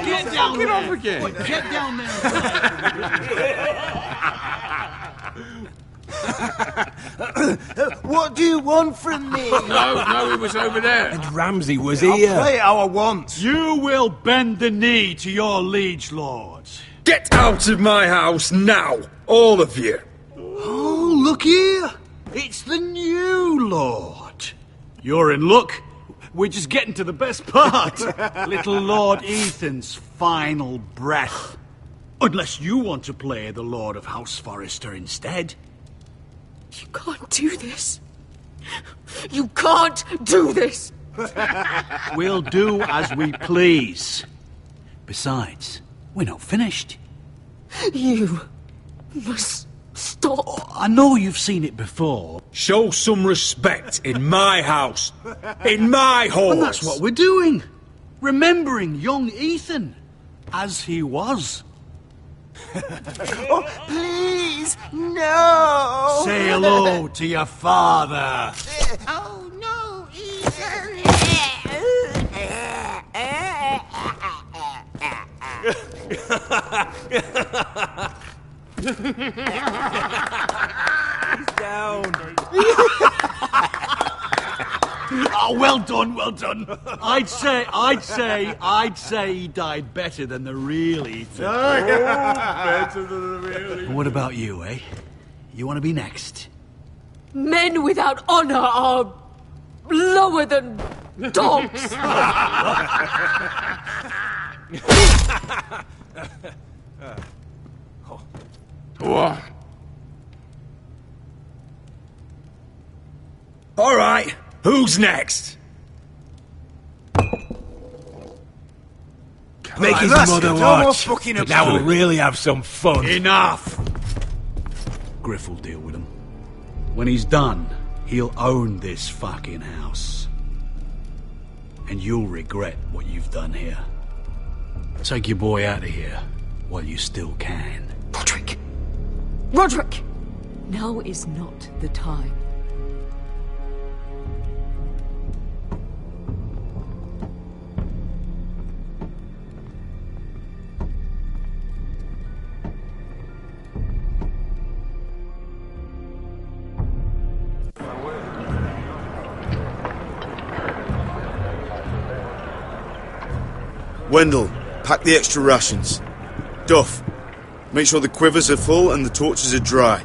Get down there. Get off again. Get down What do you want from me? No, it was over there. And Ramsay was I'll here. play how I want. You will bend the knee to your liege lord. Get out of my house now, all of you. Oh, look here. It's the new lord. You're in luck. We're just getting to the best part. Little Lord Ethan's final breath. Unless you want to play the Lord of House Forrester instead. You can't do this. You can't do this. We'll do as we please. Besides, we're not finished. You must stop. I know you've seen it before. Show some respect in my house, in my hall. And that's what we're doing. Remembering young Ethan as he was. Oh, please, no! Say hello to your father. Oh, no, Ethan! Oh, well done, well done. I'd say he died better than the real Ethan. Better than the real And what about you, eh? You want to be next? Men without honor are lower than dogs. All right, who's next? Make his that's mother it. No more watch. fucking Now we'll about. really have some fun. Enough! Griff will deal with him. When he's done, he'll own this fucking house. And you'll regret what you've done here. Take your boy out of here while you still can. Roderick! Roderick! Now is not the time. Wendell, pack the extra rations. Duff, make sure the quivers are full and the torches are dry.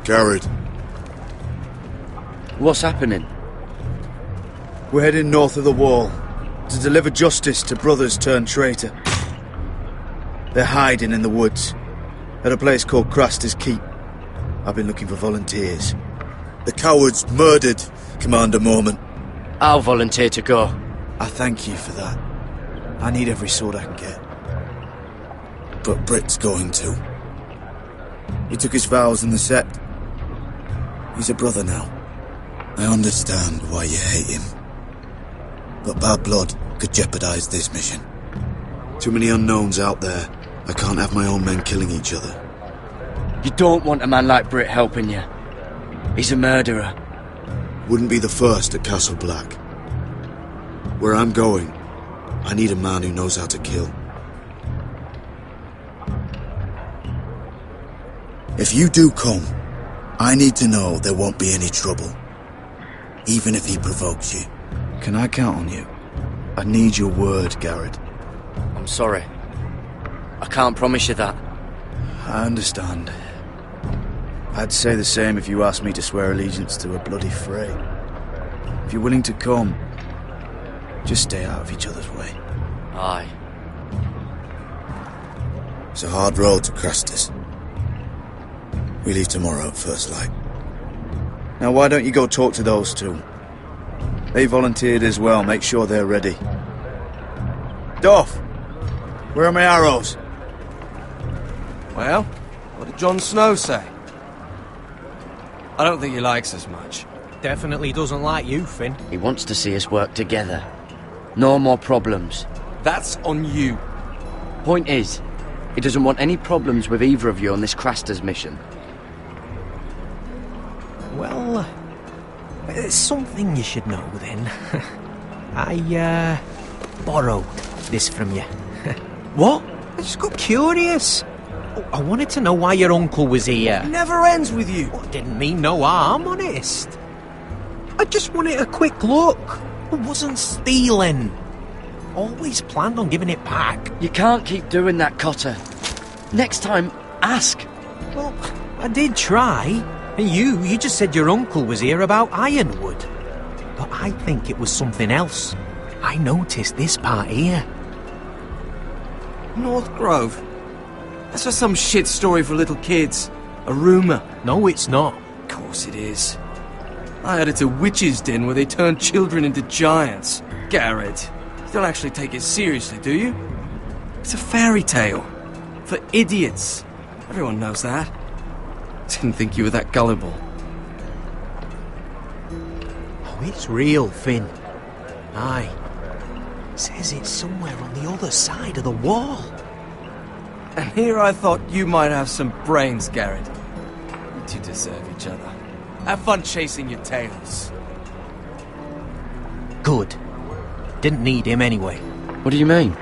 Garrett. What's happening? We're heading north of the wall to deliver justice to brothers turned traitor. They're hiding in the woods at a place called Craster's Keep. I've been looking for volunteers. The cowards murdered Commander Mormon. I'll volunteer to go. I thank you for that. I need every sword I can get. But Britt's going too. He took his vows in the Sept. He's a brother now. I understand why you hate him. But bad blood could jeopardize this mission. Too many unknowns out there, I can't have my own men killing each other. You don't want a man like Britt helping you. He's a murderer. Wouldn't be the first at Castle Black. Where I'm going, I need a man who knows how to kill. If you do come, I need to know there won't be any trouble. Even if he provokes you. Can I count on you? I need your word, Garrett. I'm sorry. I can't promise you that. I understand. I'd say the same if you asked me to swear allegiance to a bloody fray. If you're willing to come, just stay out of each other's way. Aye. It's a hard road to Crestus. We leave tomorrow at first light. Now why don't you go talk to those two? They volunteered as well, make sure they're ready. Duff! Where are my arrows? Well, what did Jon Snow say? I don't think he likes us much. Definitely doesn't like you, Finn. He wants to see us work together. No more problems. That's on you. Point is, he doesn't want any problems with either of you on this Craster's mission. Well, there's something you should know then. I, borrowed this from you. What? I just got curious. I wanted to know why your uncle was here. It never ends with you. Didn't mean no harm, honest. I just wanted a quick look. I wasn't stealing. Always planned on giving it back. You can't keep doing that, Cotter. Next time, ask. Well, I did try. And you just said your uncle was here about Ironwood. But I think it was something else. I noticed this part here. North Grove? That's just some shit story for little kids. A rumour. No, it's not. Of course it is. I heard it's a witch's den where they turn children into giants. Garrett, you don't actually take it seriously, do you? It's a fairy tale. For idiots. Everyone knows that. Didn't think you were that gullible. Oh, it's real, Finn. Aye. Says it's somewhere on the other side of the wall. And here I thought you might have some brains, Garrett. You two deserve each other. Have fun chasing your tails. Good. Didn't need him anyway. What do you mean?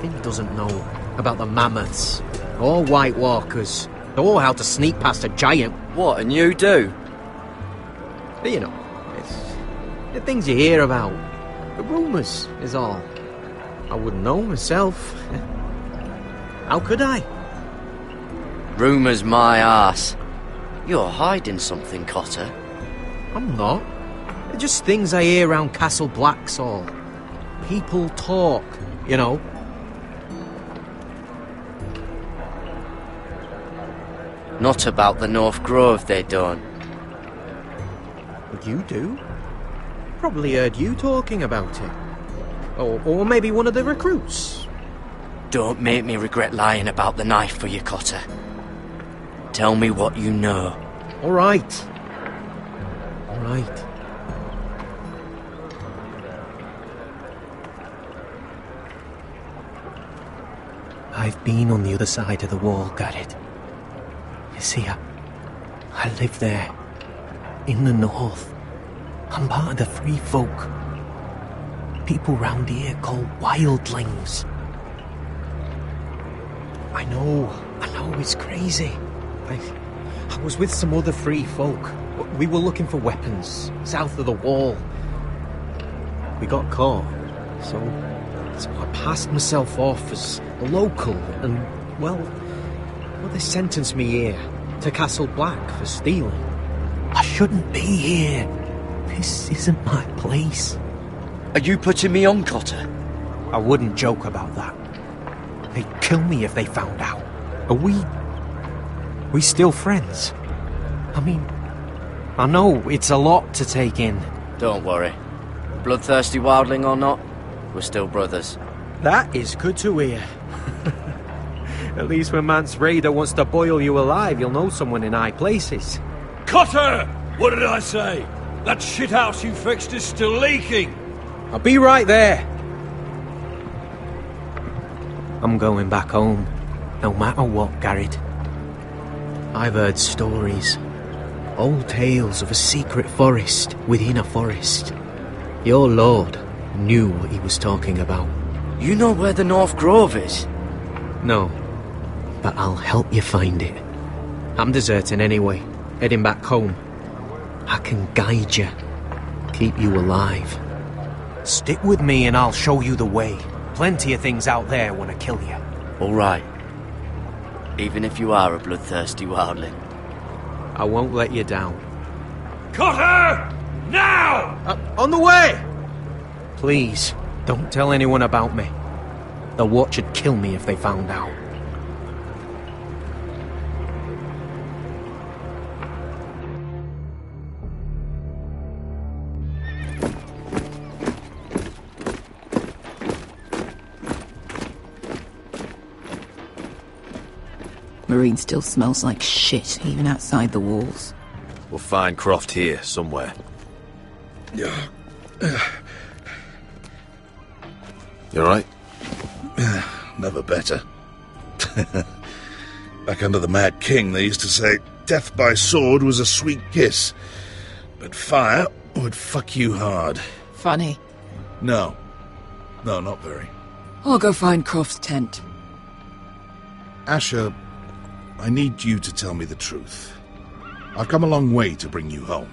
Finn doesn't know about the mammoths, or White Walkers, or how to sneak past a giant. What, and you do? But you know, it's the things you hear about. The rumours is all. I wouldn't know myself. How could I? Rumours my arse. You're hiding something, Cotter. I'm not. They're just things I hear around Castle Black's all. People talk, you know. Not about the North Grove, they don't. But you do. Probably heard you talking about it. Or maybe one of the recruits. Don't make me regret lying about the knife for you, Cotter. Tell me what you know. All right. All right. I've been on the other side of the wall, Garrett. You see, I live there. In the north. I'm part of the free folk. People round here call wildlings. I know, it's crazy. I was with some other free folk. We were looking for weapons, south of the wall. We got caught, so I passed myself off as a local, and, well, they sentenced me here, to Castle Black, for stealing. I shouldn't be here. This isn't my place. Are you putting me on, Cotter? I wouldn't joke about that. They'd kill me if they found out. Are we still friends? I mean, I know it's a lot to take in. Don't worry. Bloodthirsty wildling or not, we're still brothers. That is good to hear. At least when Mance Raider wants to boil you alive, you'll know someone in high places. Cotter! What did I say? That shithouse you fixed is still leaking. I'll be right there. I'm going back home, no matter what, Garrett. I've heard stories, old tales of a secret forest within a forest. Your lord knew what he was talking about. You know where the North Grove is? No, but I'll help you find it. I'm deserting anyway, heading back home. I can guide you, keep you alive. Stick with me and I'll show you the way. Plenty of things out there want to kill you. All right. Even if you are a bloodthirsty wildling. I won't let you down. Cut her! Now! On the way! Please, don't tell anyone about me. The Watch would kill me if they found out. Marine still smells like shit, even outside the walls. We'll find Croft here, somewhere. Yeah. You alright? Never better. Back under the Mad King, they used to say, death by sword was a sweet kiss, but fire would fuck you hard. Funny. No. No, not very. I'll go find Croft's tent. Asher, I need you to tell me the truth. I've come a long way to bring you home.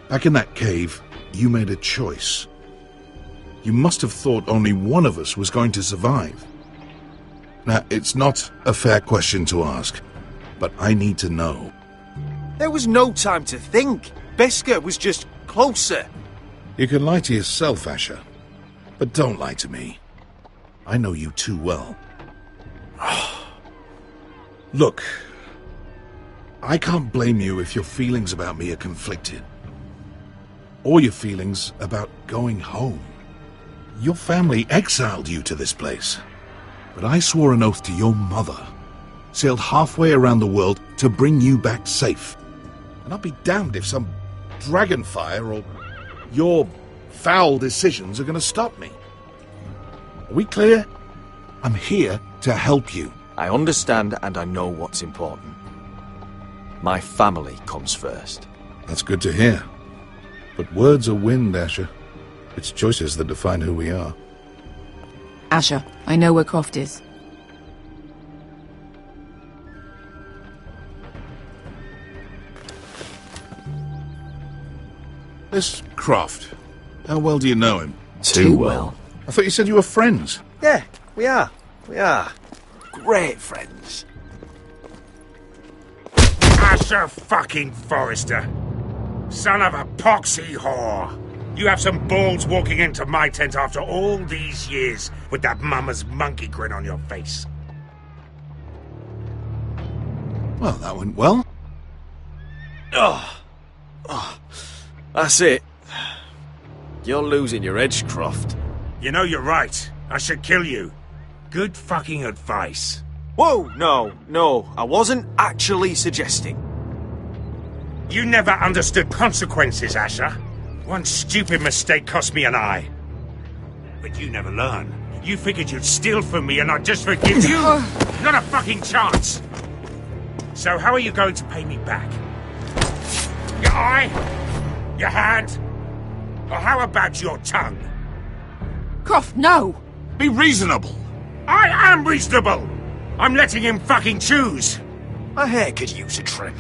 Back in that cave, you made a choice. You must have thought only one of us was going to survive. Now, it's not a fair question to ask, but I need to know. There was no time to think. Beskar was just closer. You can lie to yourself, Asher, but don't lie to me. I know you too well. Look, I can't blame you if your feelings about me are conflicted. Or your feelings about going home. Your family exiled you to this place. But I swore an oath to your mother, sailed halfway around the world to bring you back safe. And I'll be damned if some dragonfire or your foul decisions are going to stop me. Are we clear? I'm here to help you. I understand and I know what's important. My family comes first. That's good to hear. But words are wind, Asher. It's choices that define who we are. Asher, I know where Croft is. This Croft, how well do you know him? Too well. I thought you said you were friends. Yeah, we are. We are. Great friends. Asher fucking Forrester. Son of a poxy whore. You have some balls walking into my tent after all these years with that mama's monkey grin on your face. Well, that went well. Oh, that's it. You're losing your edge, Croft. You know you're right. I should kill you. Good fucking advice. Whoa, no, I wasn't actually suggesting. You never understood consequences, Asher. One stupid mistake cost me an eye. But you never learn. You figured you'd steal from me and I'd just forgive you? Not a fucking chance. So how are you going to pay me back? Your eye? Your hand? Or how about your tongue? Croft, no! Be reasonable. I am reasonable! I'm letting him fucking choose. My hair could use a trim.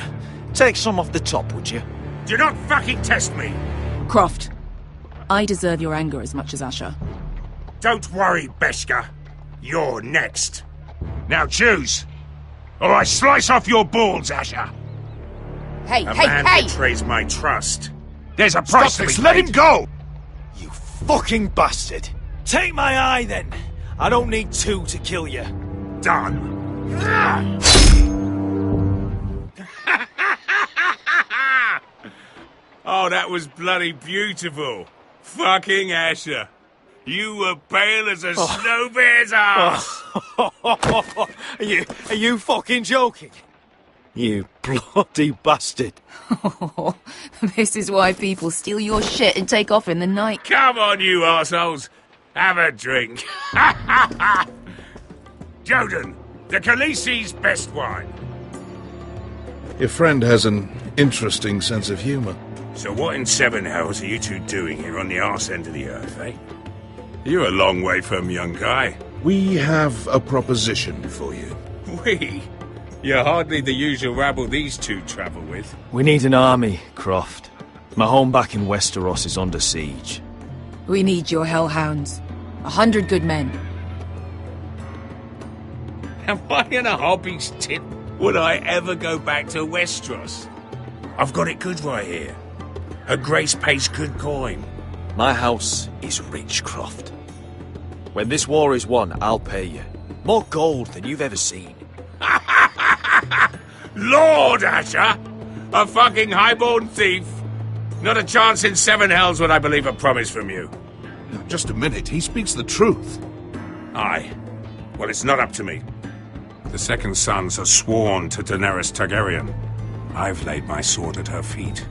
Take some off the top, would you? Do not fucking test me! Croft, I deserve your anger as much as Asher. Don't worry, Beskar. You're next. Now choose, or I slice off your balls, Asher. Hey, A man betrays my trust. There's a price to be paid. Let him go! You fucking bastard! Take my eye, then. I don't need two to kill you. Done. Oh, that was bloody beautiful. Fucking Asher. You were pale as a snow bear's ass. Are you fucking joking? You bloody bastard. This is why people steal your shit and take off in the night. Come on, you arseholes. Have a drink. Joden, the Khaleesi's best wine. Your friend has an interesting sense of humor. So what in seven hells are you two doing here on the arse end of the earth, eh? You're a long way from, young guy. We have a proposition for you. We? You're hardly the usual rabble these two travel with. We need an army, Croft. My home back in Westeros is under siege. We need your hellhounds. 100 good men. Am I in a hobby's tit? Would I ever go back to Westeros? I've got it good right here. Her Grace pays good coin. My house is rich, Croft. When this war is won, I'll pay you. More gold than you've ever seen. Lord, Asher! A fucking highborn thief! Not a chance in seven hells would I believe a promise from you. Now, just a minute, he speaks the truth. Aye. Well, it's not up to me. The second sons are sworn to Daenerys Targaryen. I've laid my sword at her feet.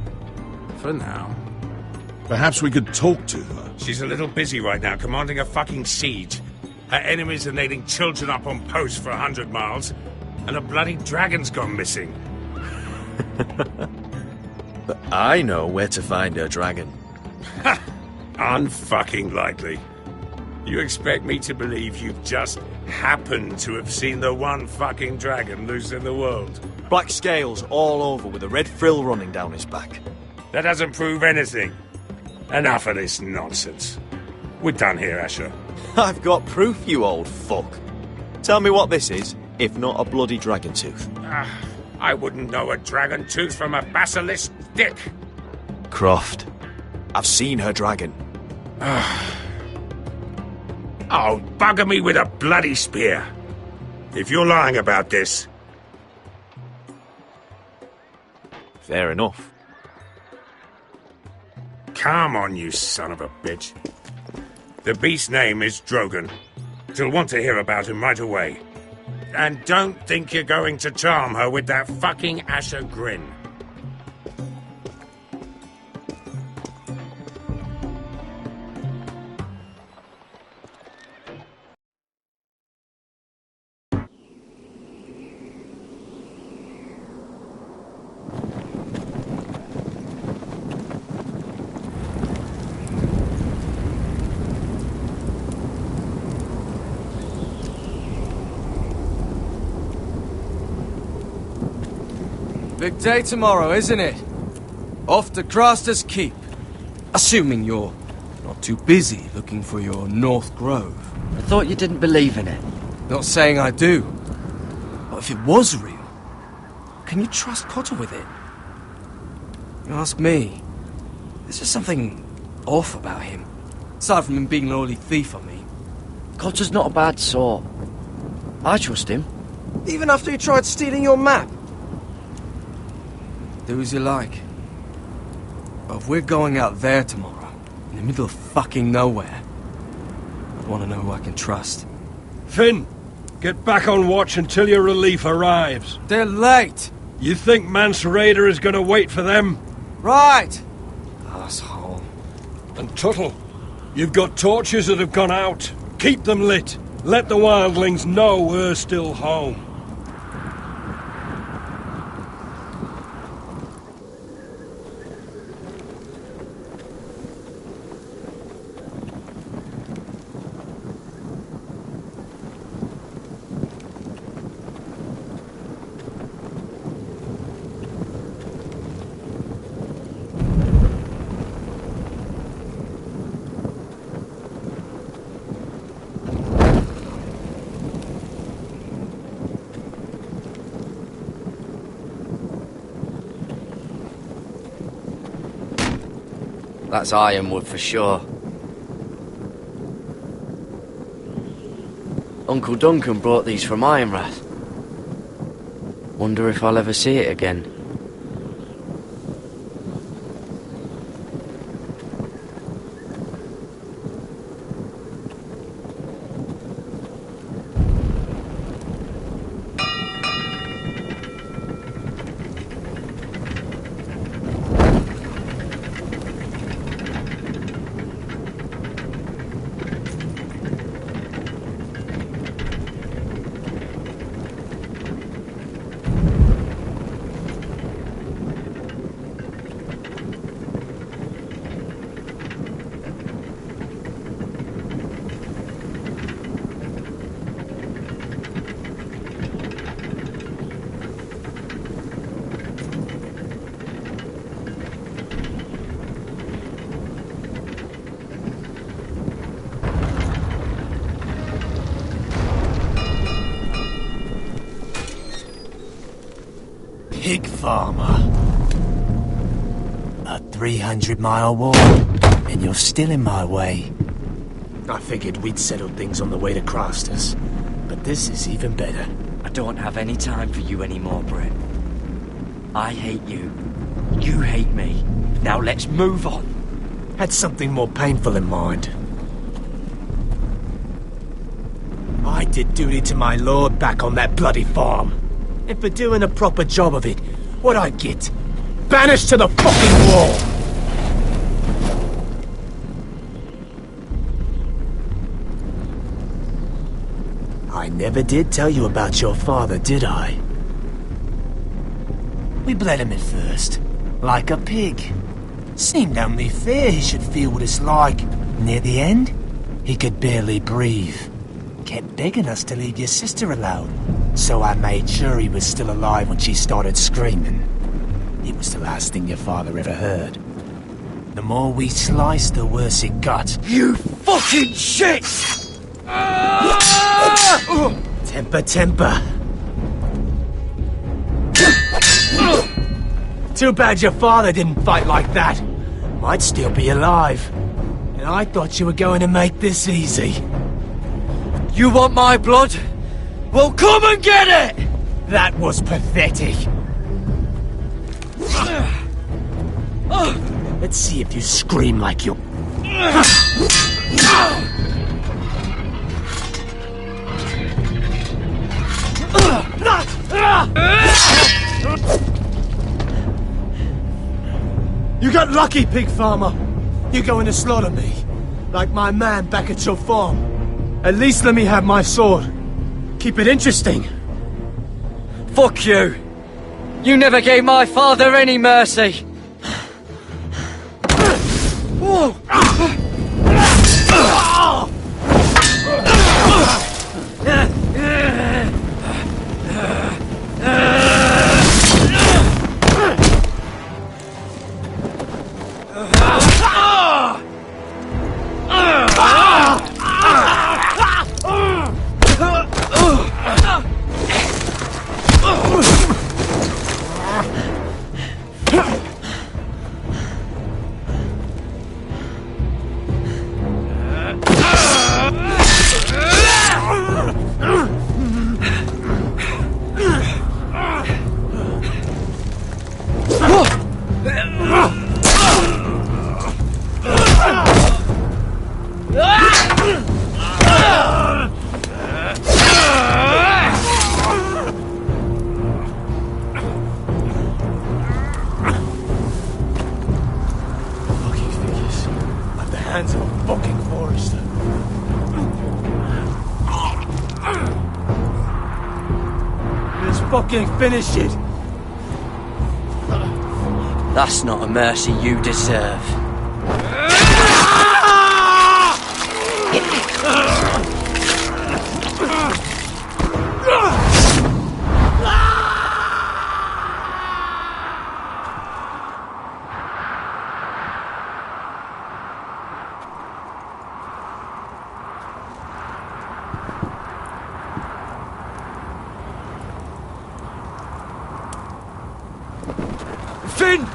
For now. Perhaps we could talk to her. She's a little busy right now, commanding a fucking siege. Her enemies are nailing children up on posts for 100 miles, and a bloody dragon's gone missing. But I know where to find her dragon. Ha! Unfucking likely. You expect me to believe you've just happened to have seen the one fucking dragon loose in the world? Black scales all over with a red frill running down his back. That doesn't prove anything. Enough of this nonsense. We're done here, Asher. I've got proof, you old fuck. Tell me what this is, if not a bloody dragon tooth. I wouldn't know a dragon tooth from a basilisk dick. Croft, I've seen her dragon. Oh, bugger me with a bloody spear. If you're lying about this... Fair enough. Come on, you son of a bitch. The beast's name is Drogon. She'll want to hear about him right away. And don't think you're going to charm her with that fucking Asher grin. Big day tomorrow, isn't it? Off to Craster's Keep. Assuming you're not too busy looking for your North Grove. I thought you didn't believe in it. Not saying I do. But if it was real, can you trust Cotter with it? You ask me. There's just something off about him. Aside from him being an oily thief, I mean. Cotter's not a bad sort. I trust him. Even after he tried stealing your map? Do as you like. But if we're going out there tomorrow, in the middle of fucking nowhere, I'd want to know who I can trust. Finn, get back on watch until your relief arrives. They're late! You think Mance Rayder is going to wait for them? Right! Asshole. And Tuttle, you've got torches that have gone out. Keep them lit. Let the wildlings know we're still home. That's ironwood for sure. Uncle Duncan brought these from Ironrath. Wonder if I'll ever see it again. pig farmer. A 300-mile war, and you're still in my way. I figured we'd settle things on the way to Crosters, but this is even better. I don't have any time for you anymore, Brett. I hate you. You hate me. Now let's move on. Had something more painful in mind. I did duty to my lord back on that bloody farm. And for doing a proper job of it, what'd I get? Banished to the fucking wall! I never did tell you about your father, did I? We bled him at first, like a pig. Seemed only fair he should feel what it's like. Near the end, he could barely breathe. Kept begging us to leave your sister alone, so I made sure he was still alive when she started screaming. It was the last thing your father ever heard. The more we sliced, the worse it got. You fucking shit! Temper, temper. Too bad your father didn't fight like that. Might still be alive. And I thought you were going to make this easy. You want my blood? Well, come and get it! That was pathetic. Let's see if you scream like you... You got lucky, pig farmer. You're going to slaughter me, like my man back at your farm. At least let me have my sword. Keep it interesting. Fuck you! You never gave my father any mercy! Finish it. That's not a mercy you deserve. Finn!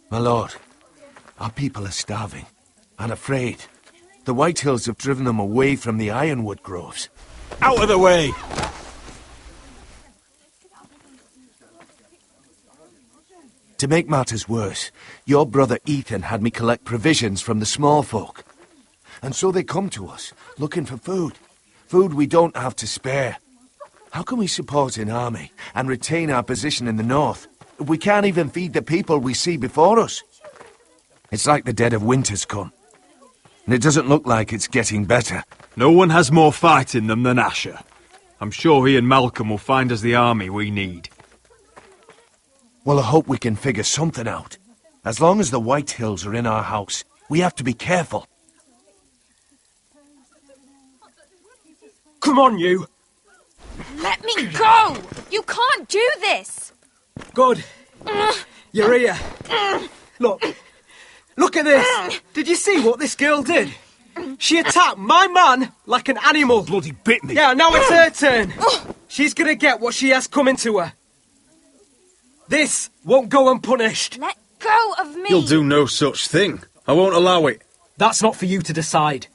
My lord, our people are starving and afraid. The Whitehills have driven them away from the ironwood groves. Out of the way! To make matters worse, your brother Ethan had me collect provisions from the small folk. And so they come to us, looking for food. Food we don't have to spare. How can we support an army and retain our position in the north if we can't even feed the people we see before us? It's like the dead of winter's come. And it doesn't look like it's getting better. No one has more fight in them than Asher. I'm sure he and Malcolm will find us the army we need. Well, I hope we can figure something out. As long as the Whitehills are in our house, we have to be careful. Come on, you! Let me go! You can't do this! Good. You're here. Look at this. Did you see what this girl did? She attacked my man like an animal. Bloody bit me. Yeah, now it's her turn. She's gonna get what she has coming to her. This won't go unpunished. Let go of me! You'll do no such thing. I won't allow it. That's not for you to decide.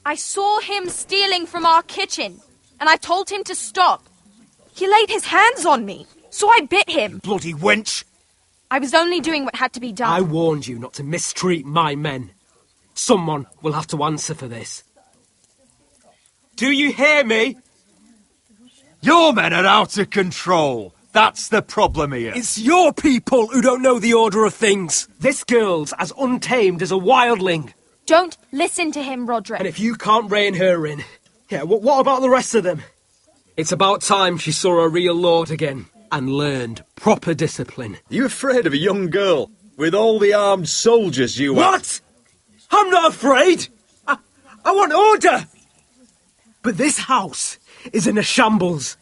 I saw him stealing from our kitchen, and I told him to stop. He laid his hands on me, so I bit him. Bloody wench! I was only doing what had to be done. I warned you not to mistreat my men. Someone will have to answer for this. Do you hear me? Your men are out of control. That's the problem here. It's your people who don't know the order of things. This girl's as untamed as a wildling. Don't listen to him, Roderick. And if you can't rein her in, what about the rest of them? It's about time she saw a real lord again and learned proper discipline. You afraid of a young girl with all the armed soldiers you are? What? I'm not afraid. I want order. But this house is in a shambles.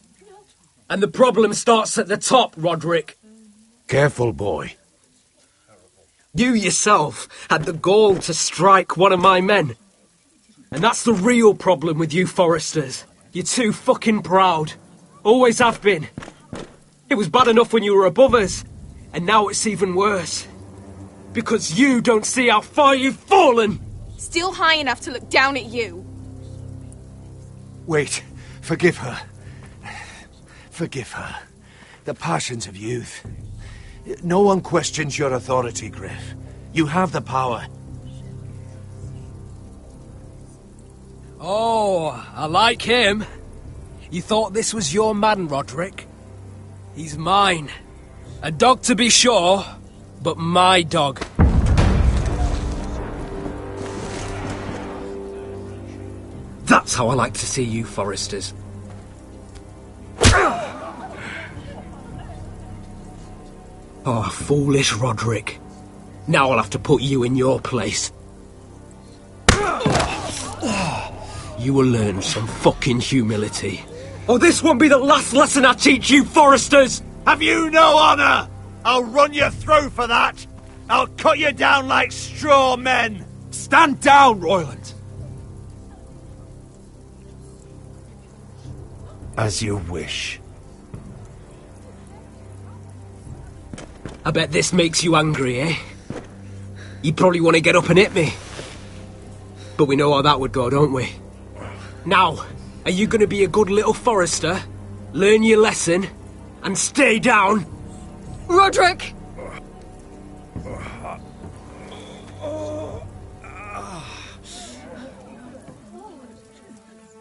And the problem starts at the top, Roderick. Careful, boy. You yourself had the gall to strike one of my men. And that's the real problem with you Forresters. You're too fucking proud. Always have been. It was bad enough when you were above us. And now it's even worse. Because you don't see how far you've fallen. Still high enough to look down at you. Wait. Forgive her. Forgive her. The passions of youth. No one questions your authority, Griff. You have the power. Oh, I like him. You thought this was your man, Roderick? He's mine. A dog to be sure, but my dog. That's how I like to see you, Forresters. Oh, foolish Roderick. Now I'll have to put you in your place. You will learn some fucking humility. Or this won't be the last lesson I teach you, Forresters! Have you no honour? I'll run your throat for that. I'll cut you down like straw men. Stand down, Royland. As you wish. I bet this makes you angry, eh? You probably want to get up and hit me. But we know how that would go, don't we? Now, are you going to be a good little Forrester, learn your lesson, and stay down? Roderick!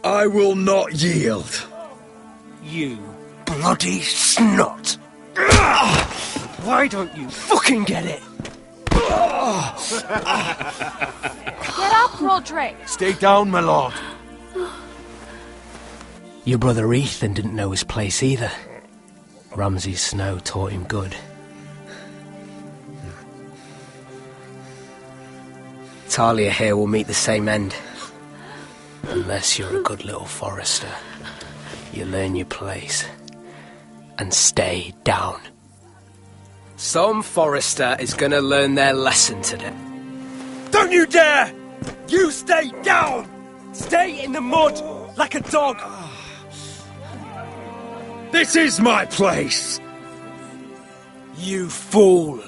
I will not yield. You bloody snot! Why don't you fucking get it? Get up, Roderick! Stay down, my lord. Your brother Ethan didn't know his place either. Ramsay Snow taught him good. Talia here will meet the same end. Unless you're a good little Forrester. You learn your place. And stay down. Some Forrester is gonna learn their lesson today. Don't you dare! You stay down! Stay in the mud like a dog! This is my place! You fool!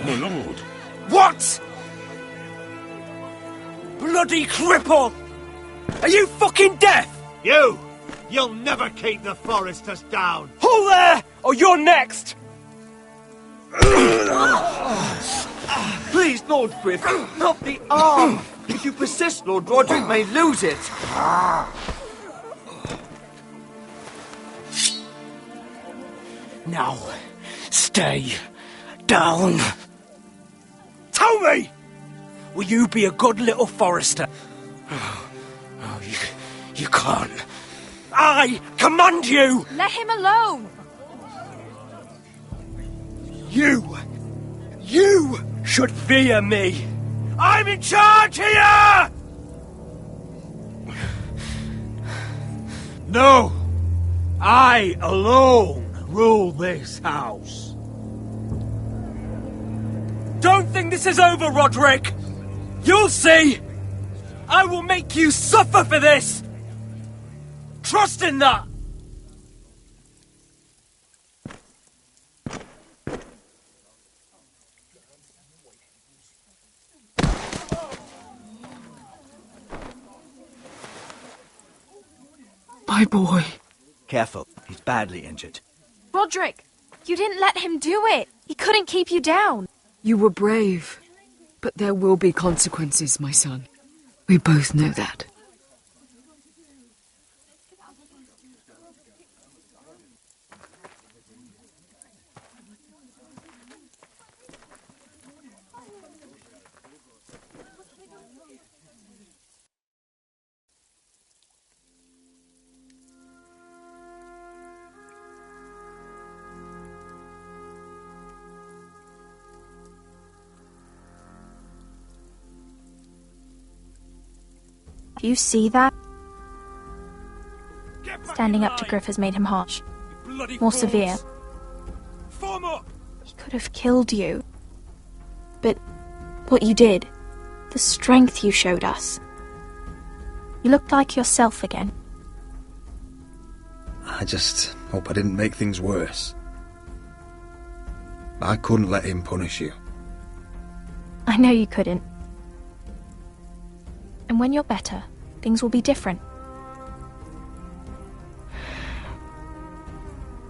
My lord. What? Bloody cripple! Are you fucking deaf? You'll never keep the Forresters down. Hold there, or you're next! Please, Lord Griff, not the arm. If you persist, Lord Roderick may lose it. Now, stay down. Tell me! Will you be a good little Forrester? Oh, you can't. I command you! Let him alone! You should fear me. I'm in charge here! No! I alone rule this house. Don't think this is over, Roderick! You'll see! I will make you suffer for this! Trust in that! My boy. Careful, he's badly injured. Roderick, you didn't let him do it. He couldn't keep you down. You were brave, but there will be consequences, my son. We both know that. Do you see that? Standing up to Griff has made him harsh. More severe. He could have killed you. But what you did, the strength you showed us. You looked like yourself again. I just hope I didn't make things worse. I couldn't let him punish you. I know you couldn't. And when you're better, things will be different.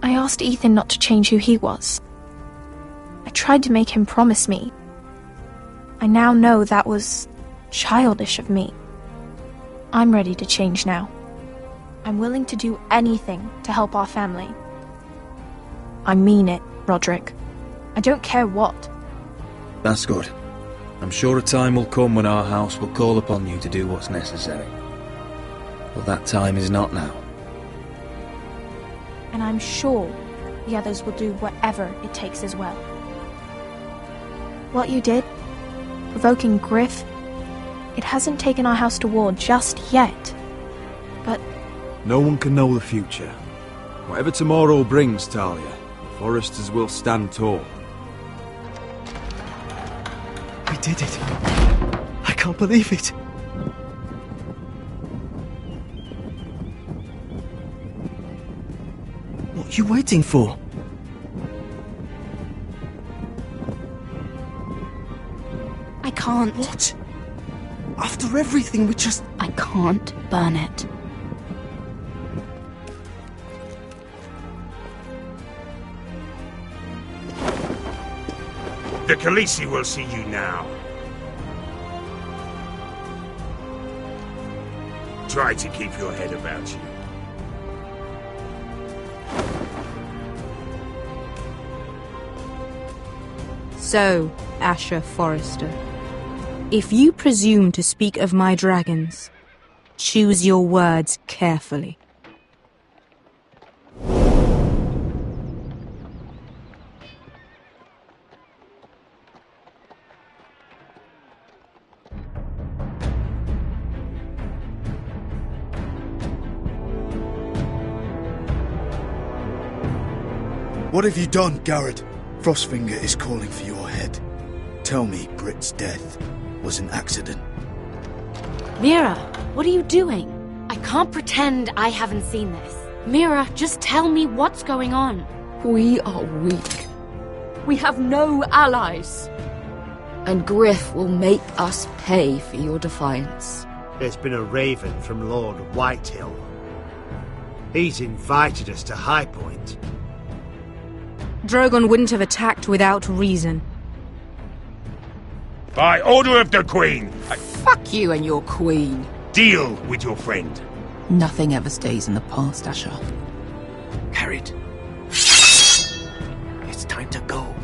I asked Ethan not to change who he was. I tried to make him promise me. I now know that was childish of me. I'm ready to change now. I'm willing to do anything to help our family. I mean it, Roderick. I don't care what. That's good. I'm sure a time will come when our house will call upon you to do what's necessary. But that time is not now. And I'm sure the others will do whatever it takes as well. What you did, provoking Griff, it hasn't taken our house to war just yet. But no one can know the future. Whatever tomorrow brings, Talia, the Foresters will stand tall. We did it. I can't believe it. What are you waiting for? I can't. What? After everything, we just... I can't burn it. The Khaleesi will see you now. Try to keep your head about you. So, Asher Forrester, if you presume to speak of my dragons, choose your words carefully. What have you done, Garrett? Frostfinger is calling for your head. Tell me Britt's death was an accident. Mira, what are you doing? I can't pretend I haven't seen this. Mira, just tell me what's going on. We are weak. We have no allies. And Griff will make us pay for your defiance. There's been a raven from Lord Whitehill. He's invited us to High Point. Drogon wouldn't have attacked without reason. By order of the Queen, Fuck you and your queen. deal with your friend. Nothing ever stays in the past, Asher. Carried. It's time to go.